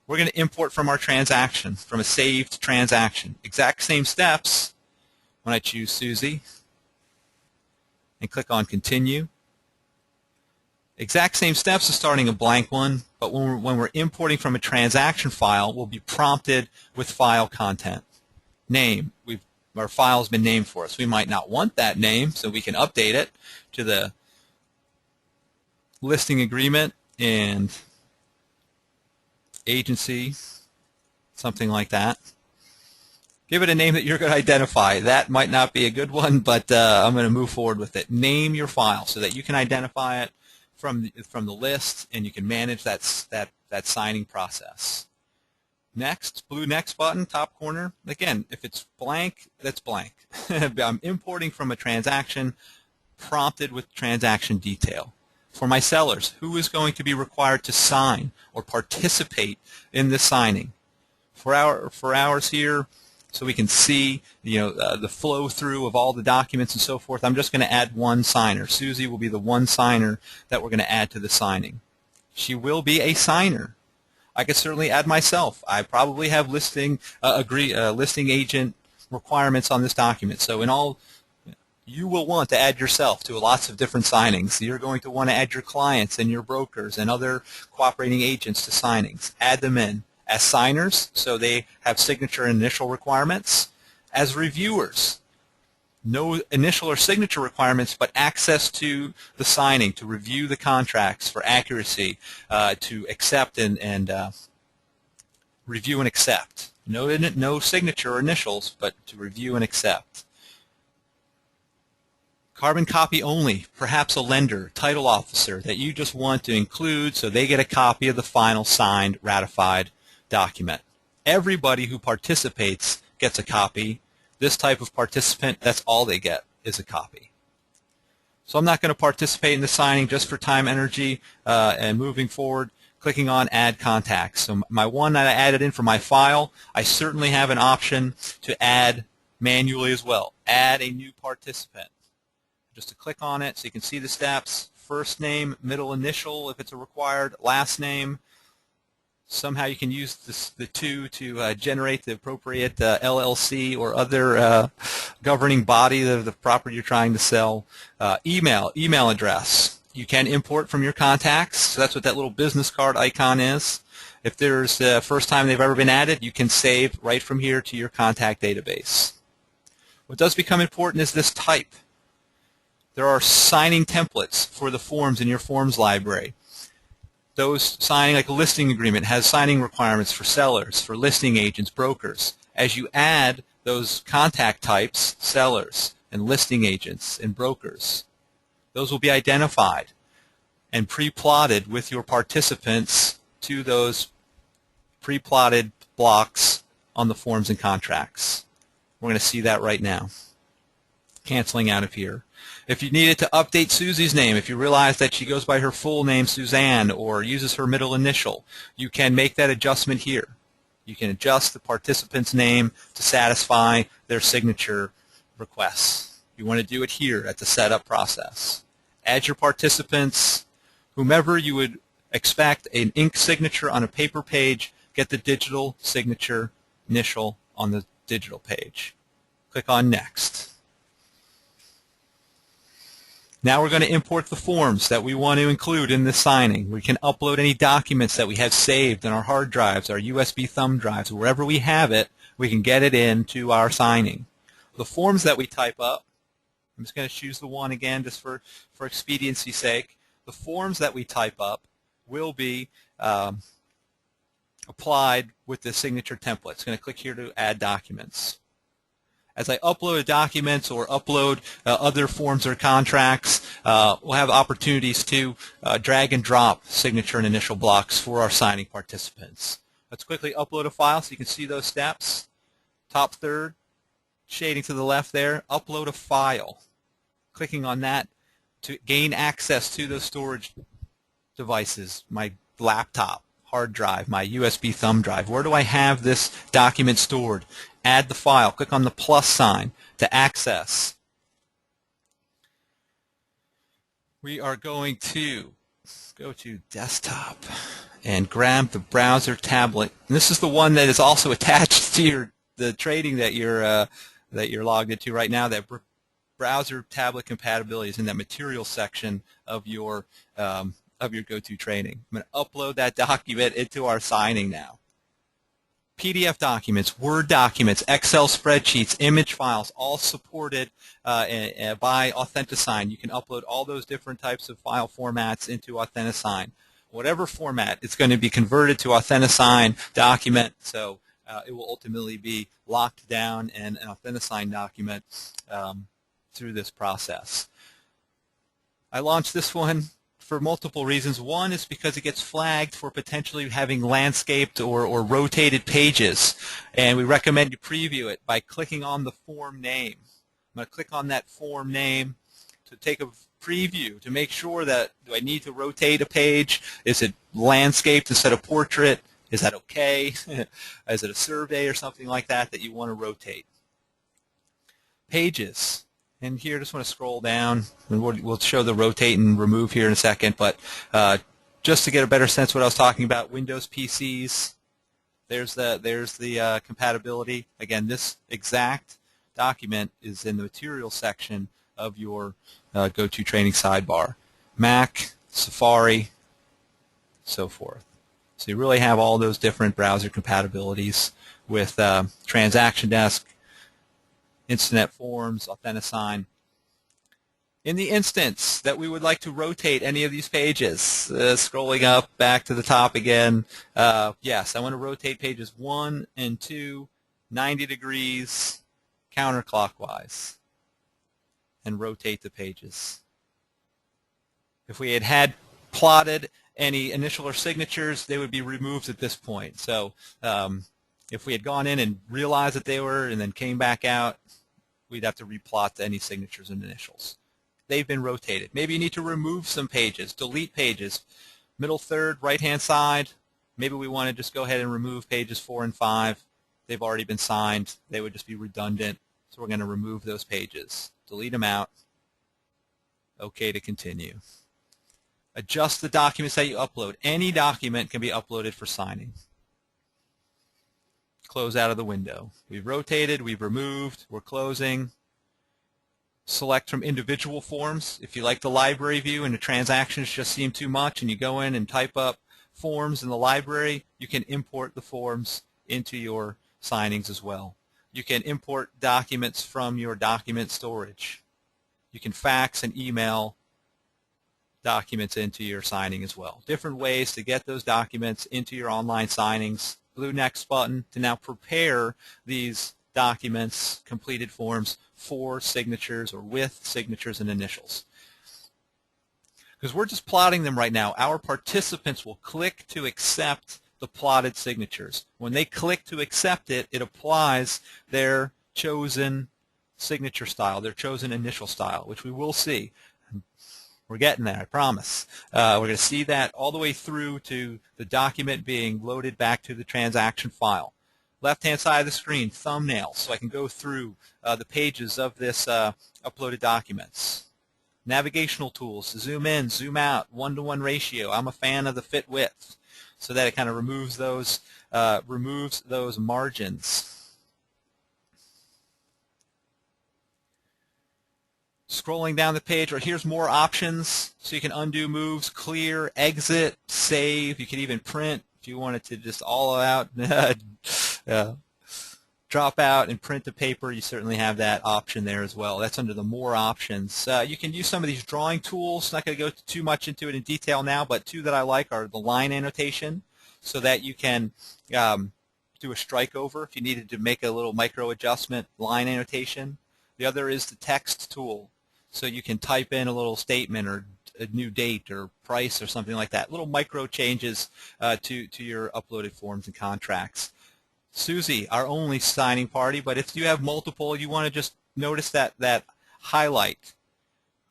We're going to import from our transaction, from a saved transaction. Exact same steps when I choose Susie and click on Continue. Exact same steps as starting a blank one, but when we're importing from a transaction file, we'll be prompted with file content. Name. Our file's been named for us. We might not want that name, so we can update it to the listing agreement and agency, something like that. Give it a name that you're going to identify. That might not be a good one, but I'm going to move forward with it. Name your file so that you can identify it from the list, and you can manage that signing process. Next, blue Next button, top corner. Again, if it's blank, that's blank. I'm importing from a transaction, prompted with transaction detail. For my sellers, who is going to be required to sign or participate in this signing? For ours here, so we can see the flow through of all the documents and so forth. I'm just going to add one signer. Susie will be the one signer that we're going to add to the signing. She will be a signer. I could certainly add myself. I probably have listing agent requirements on this document. So in all, you will want to add yourself to lots of different signings. You're going to want to add your clients and your brokers and other cooperating agents to signings. Add them in as signers, so they have signature and initial requirements. As reviewers, no initial or signature requirements, but access to the signing, to review the contracts for accuracy, to accept and review and accept. No signature or initials, but to review and accept. Carbon copy only, perhaps a lender, title officer that you just want to include so they get a copy of the final signed, ratified document. Everybody who participates gets a copy. This type of participant, that's all they get is a copy. So I'm not going to participate in the signing just for time, energy, and moving forward, clicking on Add Contacts. So my one that I added in for my file, I certainly have an option to add manually as well. Add a new participant. Just to click on it so you can see the steps. First name, middle initial if it's a required, last name. Somehow you can use the two to generate the appropriate LLC or other governing body of the property you're trying to sell. Email address. You can import from your contacts. So that's what that little business card icon is. If there's the first time they've ever been added, you can save right from here to your contact database. What does become important is this type. There are signing templates for the forms in your forms library. Those signing, like a listing agreement, has signing requirements for sellers, for listing agents, brokers. As you add those contact types, sellers and listing agents and brokers, those will be identified and pre-plotted with your participants to those pre-plotted blocks on the forms and contracts. We're going to see that right now. Canceling out of here. If you needed to update Susie's name, if you realize that she goes by her full name, Suzanne, or uses her middle initial, you can make that adjustment here. You can adjust the participant's name to satisfy their signature requests. You want to do it here at the setup process. Add your participants, whomever you would expect an ink signature on a paper page, get the digital signature initial on the digital page. Click on Next. Now we're going to import the forms that we want to include in this signing. We can upload any documents that we have saved in our hard drives, our USB thumb drives, wherever we have it, we can get it into our signing. The forms that we type up, I'm just going to choose the one again just for expediency's sake. The forms that we type up will be applied with the signature template. It's going to click here to add documents. As I upload documents or upload other forms or contracts, we'll have opportunities to drag and drop signature and initial blocks for our signing participants. Let's quickly upload a file so you can see those steps. Top third, shading to the left there, upload a file. Clicking on that to gain access to those storage devices, my laptop, hard drive, my USB thumb drive. Where do I have this document stored? Add the file. Click on the plus sign to access. We are going to go to desktop and grab the browser tablet. And this is the one that is also attached to the trading that you're logged into right now. That browser tablet compatibility is in that material section of your go-to training. I'm going to upload that document into our signing now. PDF documents, Word documents, Excel spreadsheets, image files, all supported by Authentisign. You can upload all those different types of file formats into Authentisign. Whatever format, it's going to be converted to Authentisign document, so it will ultimately be locked down in an Authentisign document through this process. I launched this one for multiple reasons. One is because it gets flagged for potentially having landscaped or rotated pages, and we recommend you preview it by clicking on the form name. I'm going to click on that form name to take a preview to make sure that, do I need to rotate a page? Is it landscaped instead of portrait? Is that okay? Is it a survey or something like that that you want to rotate? Pages. And here, just want to scroll down, and we'll show the rotate and remove here in a second, but just to get a better sense of what I was talking about, Windows PCs, there's the compatibility. Again, this exact document is in the materials section of your go-to training sidebar. Mac, Safari, so forth. So you really have all those different browser compatibilities with Transaction Desk, InstanetForms, Authentisign. In the instance that we would like to rotate any of these pages, scrolling up back to the top again, yes, I want to rotate pages 1 and 2 90 degrees counterclockwise and rotate the pages. If we had plotted any initial or signatures, they would be removed at this point. So if we had gone in and realized that they were and then came back out, we'd have to replot any signatures and initials. They've been rotated. Maybe you need to remove some pages, delete pages. Middle third, right-hand side, maybe we want to just go ahead and remove pages 4 and 5. They've already been signed. They would just be redundant. So we're going to remove those pages. Delete them out. OK to continue. Adjust the documents that you upload. Any document can be uploaded for signing. Close out of the window. We've rotated, we've removed, we're closing. Select from individual forms. If you like the library view and the transactions just seem too much and you go in and type up forms in the library, you can import the forms into your signings as well. You can import documents from your document storage. You can fax and email documents into your signing as well. Different ways to get those documents into your online signings. Blue Next button to now prepare these documents, completed forms, for signatures or with signatures and initials. Because we're just plotting them right now, our participants will click to accept the plotted signatures. When they click to accept it, it applies their chosen signature style, their chosen initial style, which we will see. We're getting there, I promise. We're going to see that all the way through to the document being loaded back to the transaction file. Left-hand side of the screen, thumbnails, so I can go through the pages of this uploaded documents. Navigational tools, zoom in, zoom out, 1-to-1 ratio. I'm a fan of the fit width, so that it kind of removes those margins. Scrolling down the page, or here's more options, so you can undo moves, clear, exit, save. You can even print if you wanted to just all out, drop out and print the paper. You certainly have that option there as well. That's under the more options. You can use some of these drawing tools. Not going to go too much into it in detail now, but two that I like are the line annotation, so that you can do a strike over if you needed to make a little micro adjustment, line annotation. The other is the text tool. So you can type in a little statement or a new date or price or something like that. Little micro changes to your uploaded forms and contracts. Susie, our only signing party, but if you have multiple, you want to just notice that highlight.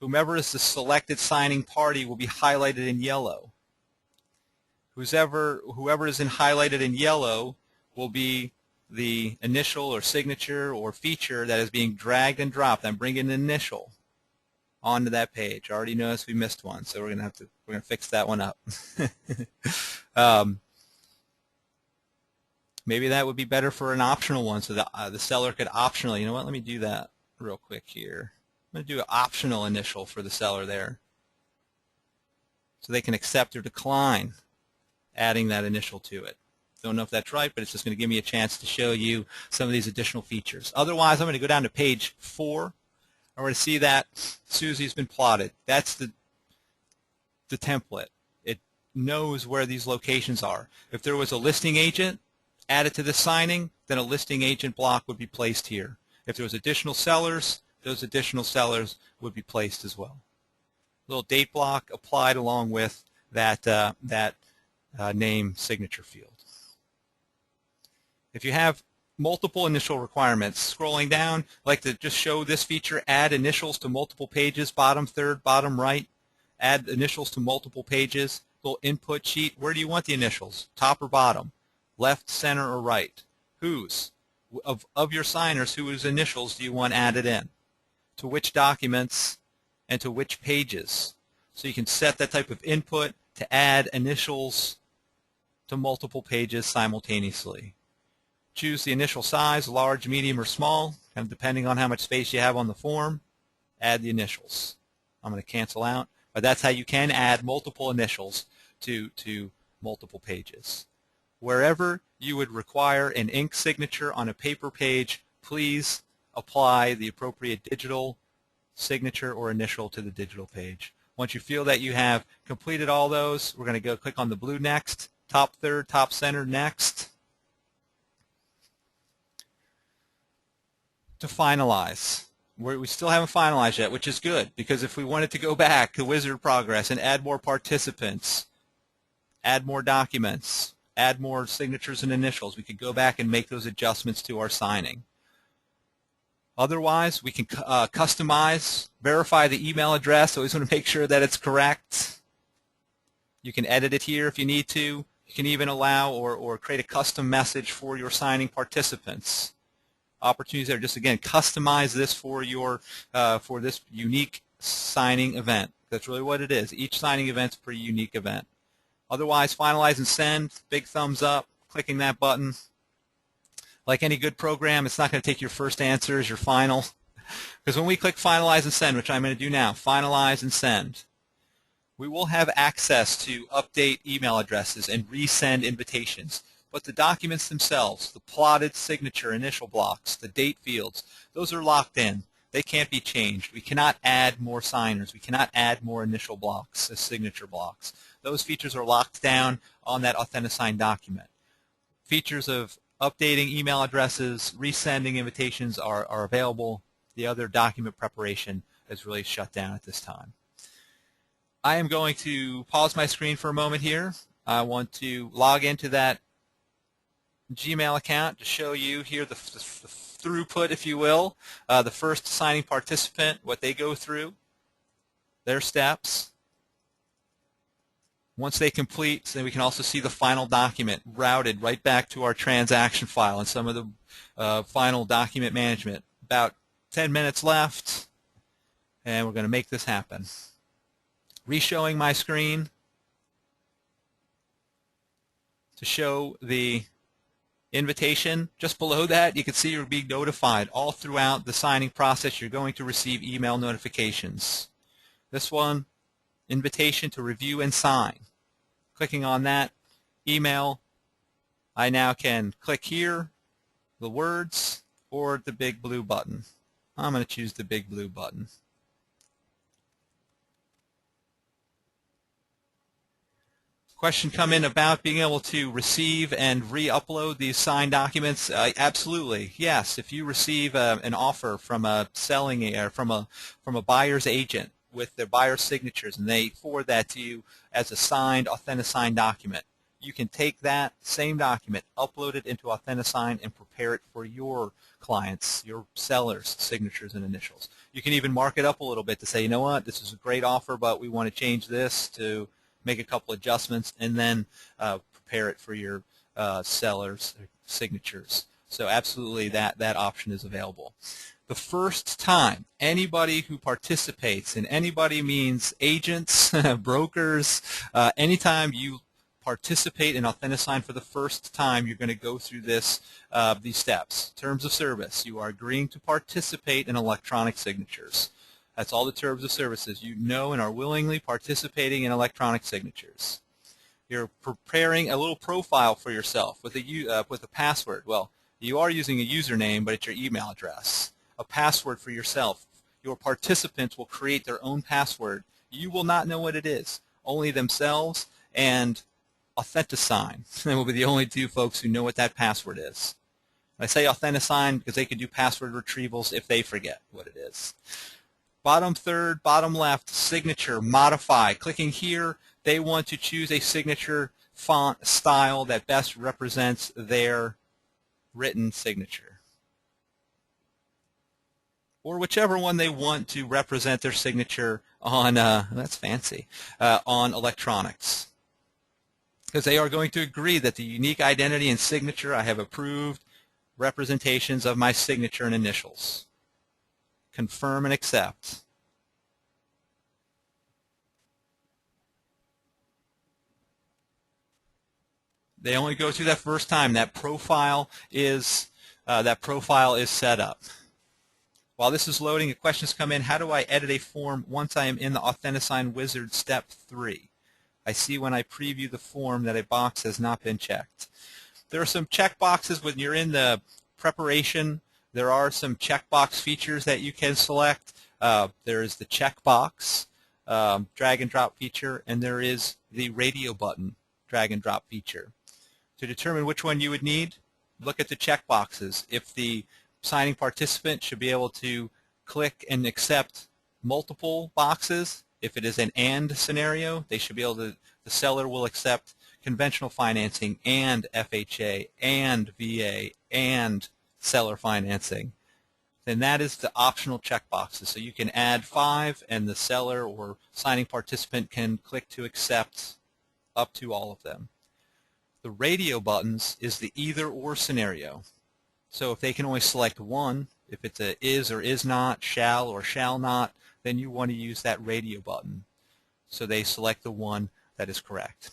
Whomever is the selected signing party will be highlighted in yellow. Whoever is highlighted in yellow will be the initial or signature or feature that is being dragged and dropped. I'm bringing an initial onto that page. I already noticed we missed one, so we're gonna fix that one up. Maybe that would be better for an optional one, so the seller could optionally. You know what? Let me do that real quick here. I'm gonna do an optional initial for the seller there, so they can accept or decline adding that initial to it. Don't know if that's right, but it's just going to give me a chance to show you some of these additional features. Otherwise, I'm going to go down to page 4. I'm going to see that Susie's been plotted. That's the template. It knows where these locations are. If there was a listing agent added to the signing, then a listing agent block would be placed here. If there was additional sellers, those additional sellers would be placed as well. Little date block applied along with that name signature field. If you have multiple initial requirements, scrolling down, I'd like to just show this feature, add initials to multiple pages, bottom third, bottom right, add initials to multiple pages, little input sheet. Where do you want the initials, top or bottom? left, center, or right. Whose? Of your signers, whose initials do you want added in? To which documents and to which pages? So you can set that type of input to add initials to multiple pages simultaneously. Choose the initial size, large, medium, or small, kind of depending on how much space you have on the form. Add the initials. I'm going to cancel out, but that's how you can add multiple initials to multiple pages. Wherever you would require an ink signature on a paper page, please apply the appropriate digital signature or initial to the digital page. Once you feel that you have completed all those, we're going to go click on the blue Next, top third, top center, Next. To finalize. We still haven't finalized yet, which is good, because if we wanted to go back to Wizard Progress and add more participants, add more documents, add more signatures and initials, we could go back and make those adjustments to our signing. Otherwise, we can customize, verify the email address. Always want to make sure that it's correct. You can edit it here if you need to. You can even allow or create a custom message for your signing participants. Opportunities there. Just again, customize this for your for this unique signing event. That's really what it is. Each signing event's a pretty unique event. Otherwise, finalize and send. Big thumbs up. Clicking that button. Like any good program, it's not going to take your first answer as your final. Because when we click finalize and send, which I'm going to do now, finalize and send, we will have access to update email addresses and resend invitations. But the documents themselves, the plotted signature initial blocks, the date fields, those are locked in. They can't be changed. We cannot add more signers. We cannot add more initial blocks as signature blocks. Those features are locked down on that Authentisign document. Features of updating email addresses, resending invitations are available. The other document preparation is really shut down at this time. I am going to pause my screen for a moment here. I want to log into that Gmail account to show you here the throughput, if you will, the first signing participant, what they go through, their steps. Once they complete, then we can also see the final document routed right back to our transaction file and some of the final document management. About 10 minutes left, and we're going to make this happen. Reshowing my screen to show the invitation. Just below that, you can see you're being notified all throughout the signing process. You're going to receive email notifications. This one, invitation to review and sign. Clicking on that email, I now can click here, the words, or the big blue button. I'm going to choose the big blue button. Question come in about being able to receive and re-upload these signed documents. Absolutely, yes. If you receive an offer from a from a buyer's agent with their buyer's signatures, and they forward that to you as a signed Authentisign document, you can take that same document, upload it into Authentisign, and prepare it for your clients, your sellers' signatures and initials. You can even mark it up a little bit to say, you know what, this is a great offer, but we want to change this to make a couple adjustments, and then prepare it for your sellers' signatures. So absolutely that option is available. The first time anybody who participates, and anybody means agents, brokers, anytime you participate in Authentisign for the first time, you're going to go through these steps. Terms of service. You are agreeing to participate in electronic signatures. That's all the terms of services. You know and are willingly participating in electronic signatures. You're preparing a little profile for yourself with a password. Well, you are using a username, but it's your email address. A password for yourself. Your participants will create their own password. You will not know what it is. Only themselves and Authentisign. They will be the only two folks who know what that password is. I say Authentisign because they can do password retrievals if they forget what it is. Bottom third, bottom left, signature, modify. Clicking here, they want to choose a signature font style that best represents their written signature, or whichever one they want to represent their signature on, that's fancy, on electronics. because they are going to agree that the unique identity and signature, I have approved representations of my signature and initials. Confirm and accept. They only go through that first time. That profile is set up. While this is loading, questions come in. How do I edit a form once I am in the Authentisign wizard step 3? I see when I preview the form that a box has not been checked. There are some check boxes when you're in the preparation. There are some checkbox features that you can select. There is the checkbox drag and drop feature, and there is the radio button drag and drop feature. To determine which one you would need, look at the checkboxes. If the signing participant should be able to click and accept multiple boxes, if it is an AND scenario, they should be able to, the seller will accept conventional financing and FHA and VA and seller financing. Then that is the optional checkboxes. So you can add 5 and the seller or signing participant can click to accept up to all of them. The radio buttons is the either or scenario. So if they can only select one, if it's a is or is not, shall or shall not, then you want to use that radio button. So they select the one that is correct.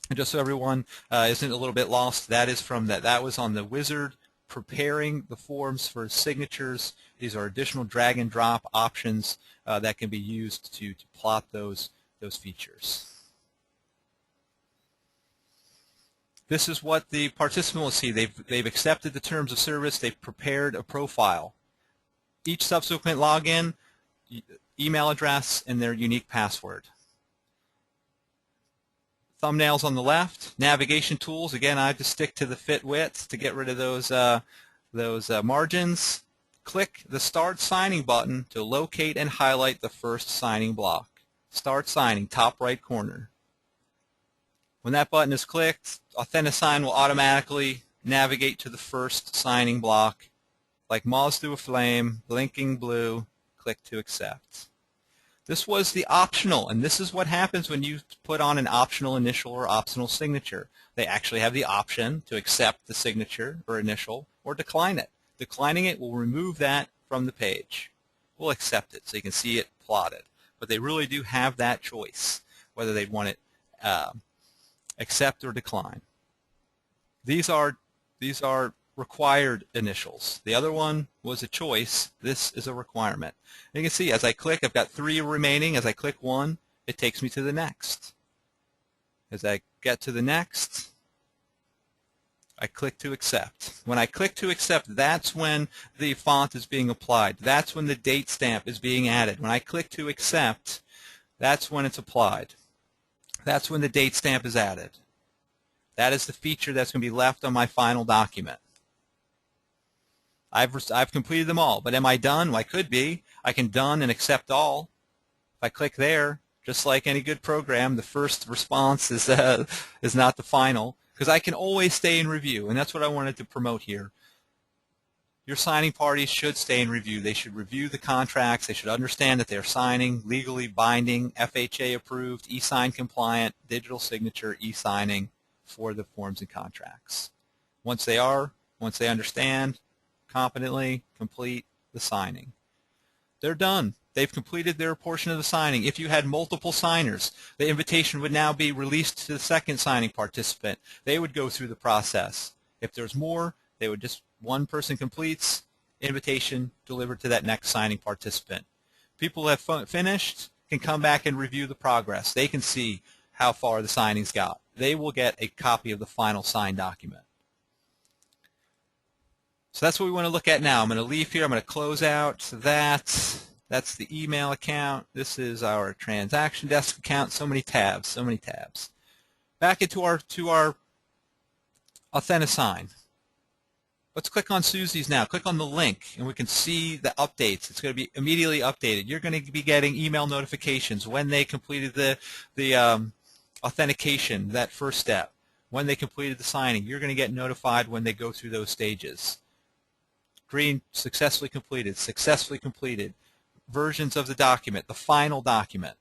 And just so everyone isn't a little bit lost, that is from that was on the wizard preparing the forms for signatures. These are additional drag and drop options that can be used to plot those features. This is what the participant will see. They've accepted the terms of service. They've prepared a profile. Each subsequent login, email address, and their unique password. Thumbnails on the left. Navigation tools. Again, I have to stick to the fit width to get rid of those margins. Click the Start Signing button to locate and highlight the first signing block. Start Signing, top right corner. When that button is clicked, Authentisign will automatically navigate to the first signing block. Like moths through a flame, blinking blue, click to accept. This was the optional, and this is what happens when you put on an optional initial or optional signature. They actually have the option to accept the signature or initial or decline it. Declining it will remove that from the page. We'll accept it so you can see it plotted. But they really do have that choice, whether they want it accept or decline. These are required initials. The other one was a choice. This is a requirement. And you can see as I click, I've got 3 remaining. As I click one, it takes me to the next. As I get to the next, I click to accept. When I click to accept, that's when the font is being applied. That's when the date stamp is being added. When I click to accept, that's when it's applied. That's when the date stamp is added. That is the feature that's going to be left on my final document. I've completed them all, but am I done? Well, I could be. I can done and accept all. If I click there, just like any good program, the first response is not the final, because I can always stay in review, and that's what I wanted to promote here. Your signing parties should stay in review. They should review the contracts. They should understand that they're signing legally binding, FHA approved, e-sign compliant, digital signature, e-signing for the forms and contracts. Once they understand, competently complete the signing. They're done. They've completed their portion of the signing. If you had multiple signers, the invitation would now be released to the second signing participant. They would go through the process. If there's more, they would just one person completes, invitation delivered to that next signing participant. People who have finished can come back and review the progress. They can see how far the signing's got. They will get a copy of the final signed document. So that's what we want to look at now. I'm going to leave here. I'm going to close out that. That's the email account. This is our transaction desk account. So many tabs, so many tabs. Back into our Authentisign. Let's click on Susie's now. Click on the link, and we can see the updates. It's going to be immediately updated. You're going to be getting email notifications when they completed the authentication, that first step. When they completed the signing, you're going to get notified when they go through those stages. Green, successfully completed, versions of the document, the final document.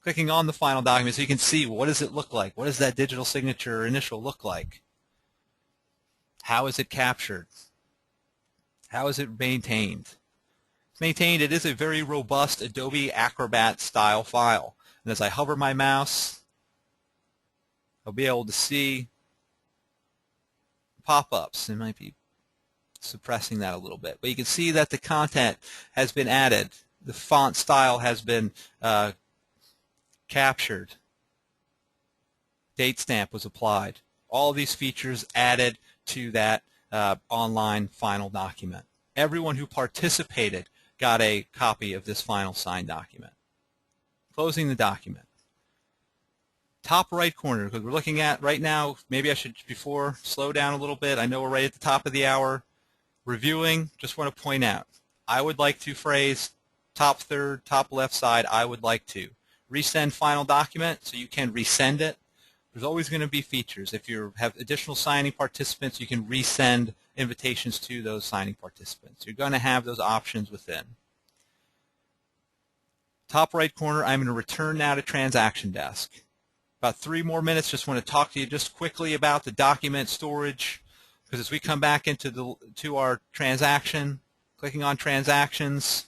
clicking on the final document so you can see what does it look like, what does that digital signature or initial look like, how is it captured, how is it maintained. It's maintained, it is a very robust Adobe Acrobat style file, and as I hover my mouse I'll be able to see pop-ups. It might be suppressing that a little bit, but you can see that the content has been added, the font style has been captured, date stamp was applied. All these features added to that online final document. Everyone who participated got a copy of this final signed document. Closing the document. Top right corner, because we're looking at right now, maybe I should before slow down a little bit. I know we're right at the top of the hour. Reviewing, just want to point out, I would like to phrase top third, top left side, I would like to. Resend final document, so you can resend it. There's always going to be features. If you have additional signing participants, you can resend invitations to those signing participants. You're going to have those options within. Top right corner, I'm going to return now to Transaction Desk. About 3 more minutes, just want to talk to you just quickly about the document storage, because as we come back into our transaction, clicking on Transactions,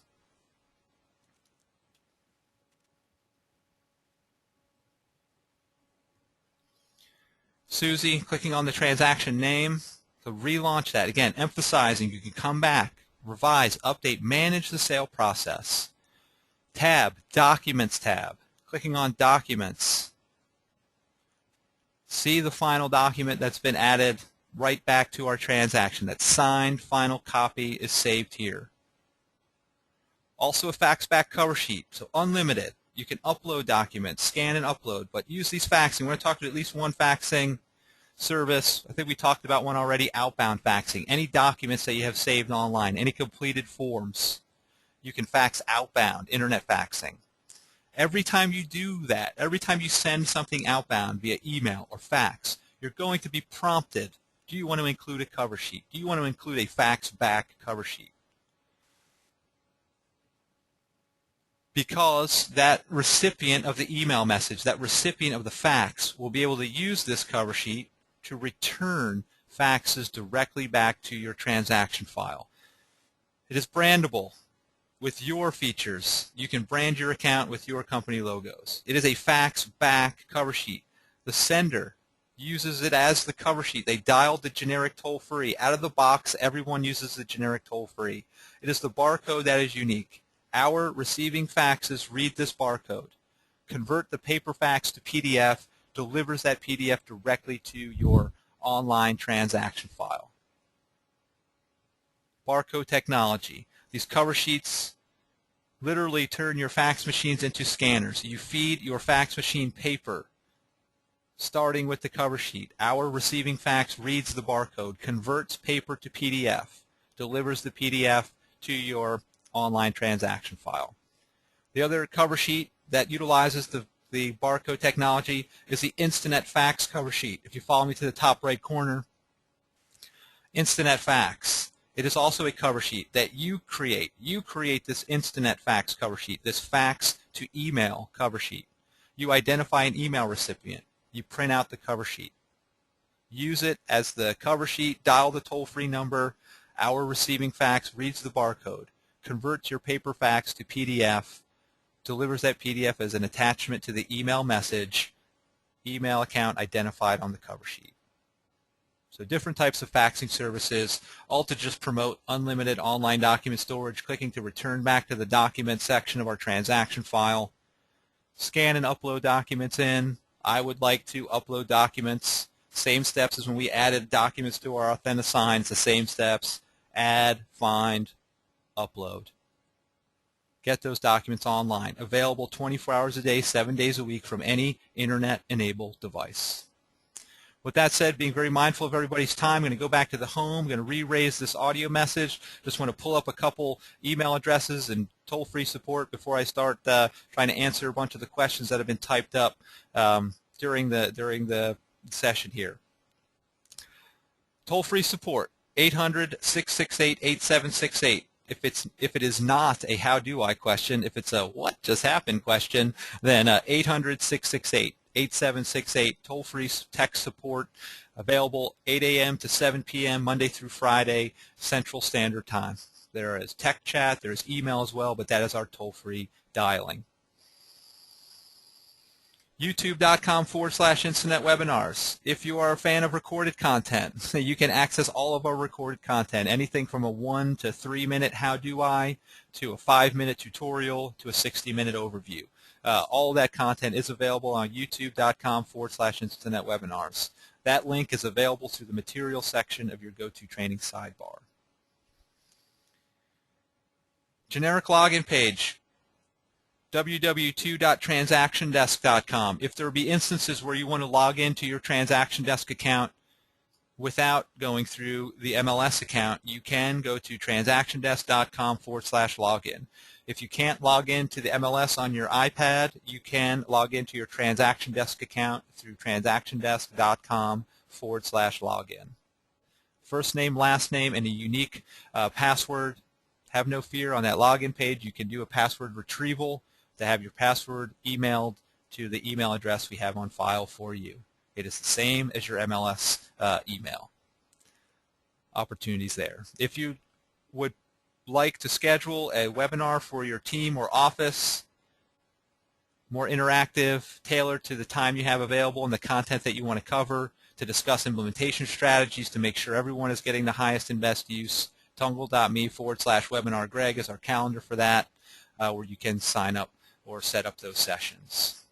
Susie, clicking on the transaction name, to relaunch that. Again, emphasizing you can come back, revise, update, manage the sale process. Tab, Documents tab. Clicking on Documents. See the final document that's been added right back to our transaction. That signed final copy is saved here. Also a fax back cover sheet, so unlimited. You can upload documents, scan and upload, but use these faxing. We're going to talk to at least one faxing service. I think we talked about one already, outbound faxing. Any documents that you have saved online, any completed forms, you can fax outbound, internet faxing. Every time you do that, every time you send something outbound via email or fax, you're going to be prompted, do you want to include a cover sheet? Do you want to include a fax back cover sheet? Because that recipient of the email message, that recipient of the fax, will be able to use this cover sheet to return faxes directly back to your transaction file. It is brandable with your features. You can brand your account with your company logos. It is a fax back cover sheet. The sender uses it as the cover sheet. They dialed the generic toll-free. Out of the box, everyone uses the generic toll-free. It is the barcode that is unique. Our receiving faxes read this barcode, convert the paper fax to PDF, delivers that PDF directly to your online transaction file. Barcode technology. These cover sheets literally turn your fax machines into scanners. You feed your fax machine paper, starting with the cover sheet. Our receiving fax reads the barcode, converts paper to PDF, delivers the PDF to your online transaction file. The other cover sheet that utilizes the barcode technology is the Instinet fax cover sheet. If you follow me to the top right corner, Instinet fax. It is also a cover sheet that you create. You create this Instinet fax cover sheet, this fax to email cover sheet. You identify an email recipient. You print out the cover sheet. Use it as the cover sheet, dial the toll-free number. Our receiving fax reads the barcode, converts your paper fax to PDF, delivers that PDF as an attachment to the email message, email account identified on the cover sheet. So different types of faxing services, all to just promote unlimited online document storage, clicking to return back to the document section of our transaction file, scan and upload documents in. I would like to upload documents. Same steps as when we added documents to our Authentisign. It's the same steps. Add, find, upload. Get those documents online. Available 24 hours a day, 7 days a week from any internet-enabled device. With that said, being very mindful of everybody's time, I'm going to go back to the home. I'm going to re-raise this audio message. Just want to pull up a couple email addresses and toll-free support before I start trying to answer a bunch of the questions that have been typed up during the session here. Toll-free support, 800-668-8768. If it is not a how do I question, if it's a what just happened question, then 800-668-8768, toll-free text support, available 8 a.m. to 7 p.m. Monday through Friday, Central Standard Time. There is tech chat, there's email as well, but that is our toll-free dialing. YouTube.com/Instinet Webinars. If you are a fan of recorded content, you can access all of our recorded content, anything from a 1 to 3 minute how do I to a 5-minute tutorial to a 60-minute overview. All of that content is available on YouTube.com/Instinet Webinars. That link is available through the material section of your GoToTraining sidebar. Generic login page. www.transactiondesk.com. If there be instances where you want to log into your Transaction Desk account without going through the MLS account, you can go to transactiondesk.com/login. If you can't log into the MLS on your iPad, you can log into your Transaction Desk account through transactiondesk.com/login. First name, last name, and a unique password. Have no fear, on that login page you can do a password retrieval to have your password emailed to the email address we have on file for you. It is the same as your MLS email. Opportunities there. If you would like to schedule a webinar for your team or office, more interactive, tailored to the time you have available and the content that you want to cover, to discuss implementation strategies to make sure everyone is getting the highest and best use, tungle.me/webinar Greg is our calendar for that, where you can sign up or set up those sessions.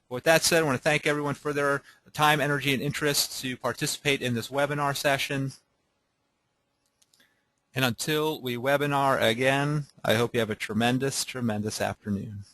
With that said, I want to thank everyone for their time, energy, and interest to participate in this webinar session. And until we webinar again, I hope you have a tremendous, tremendous afternoon.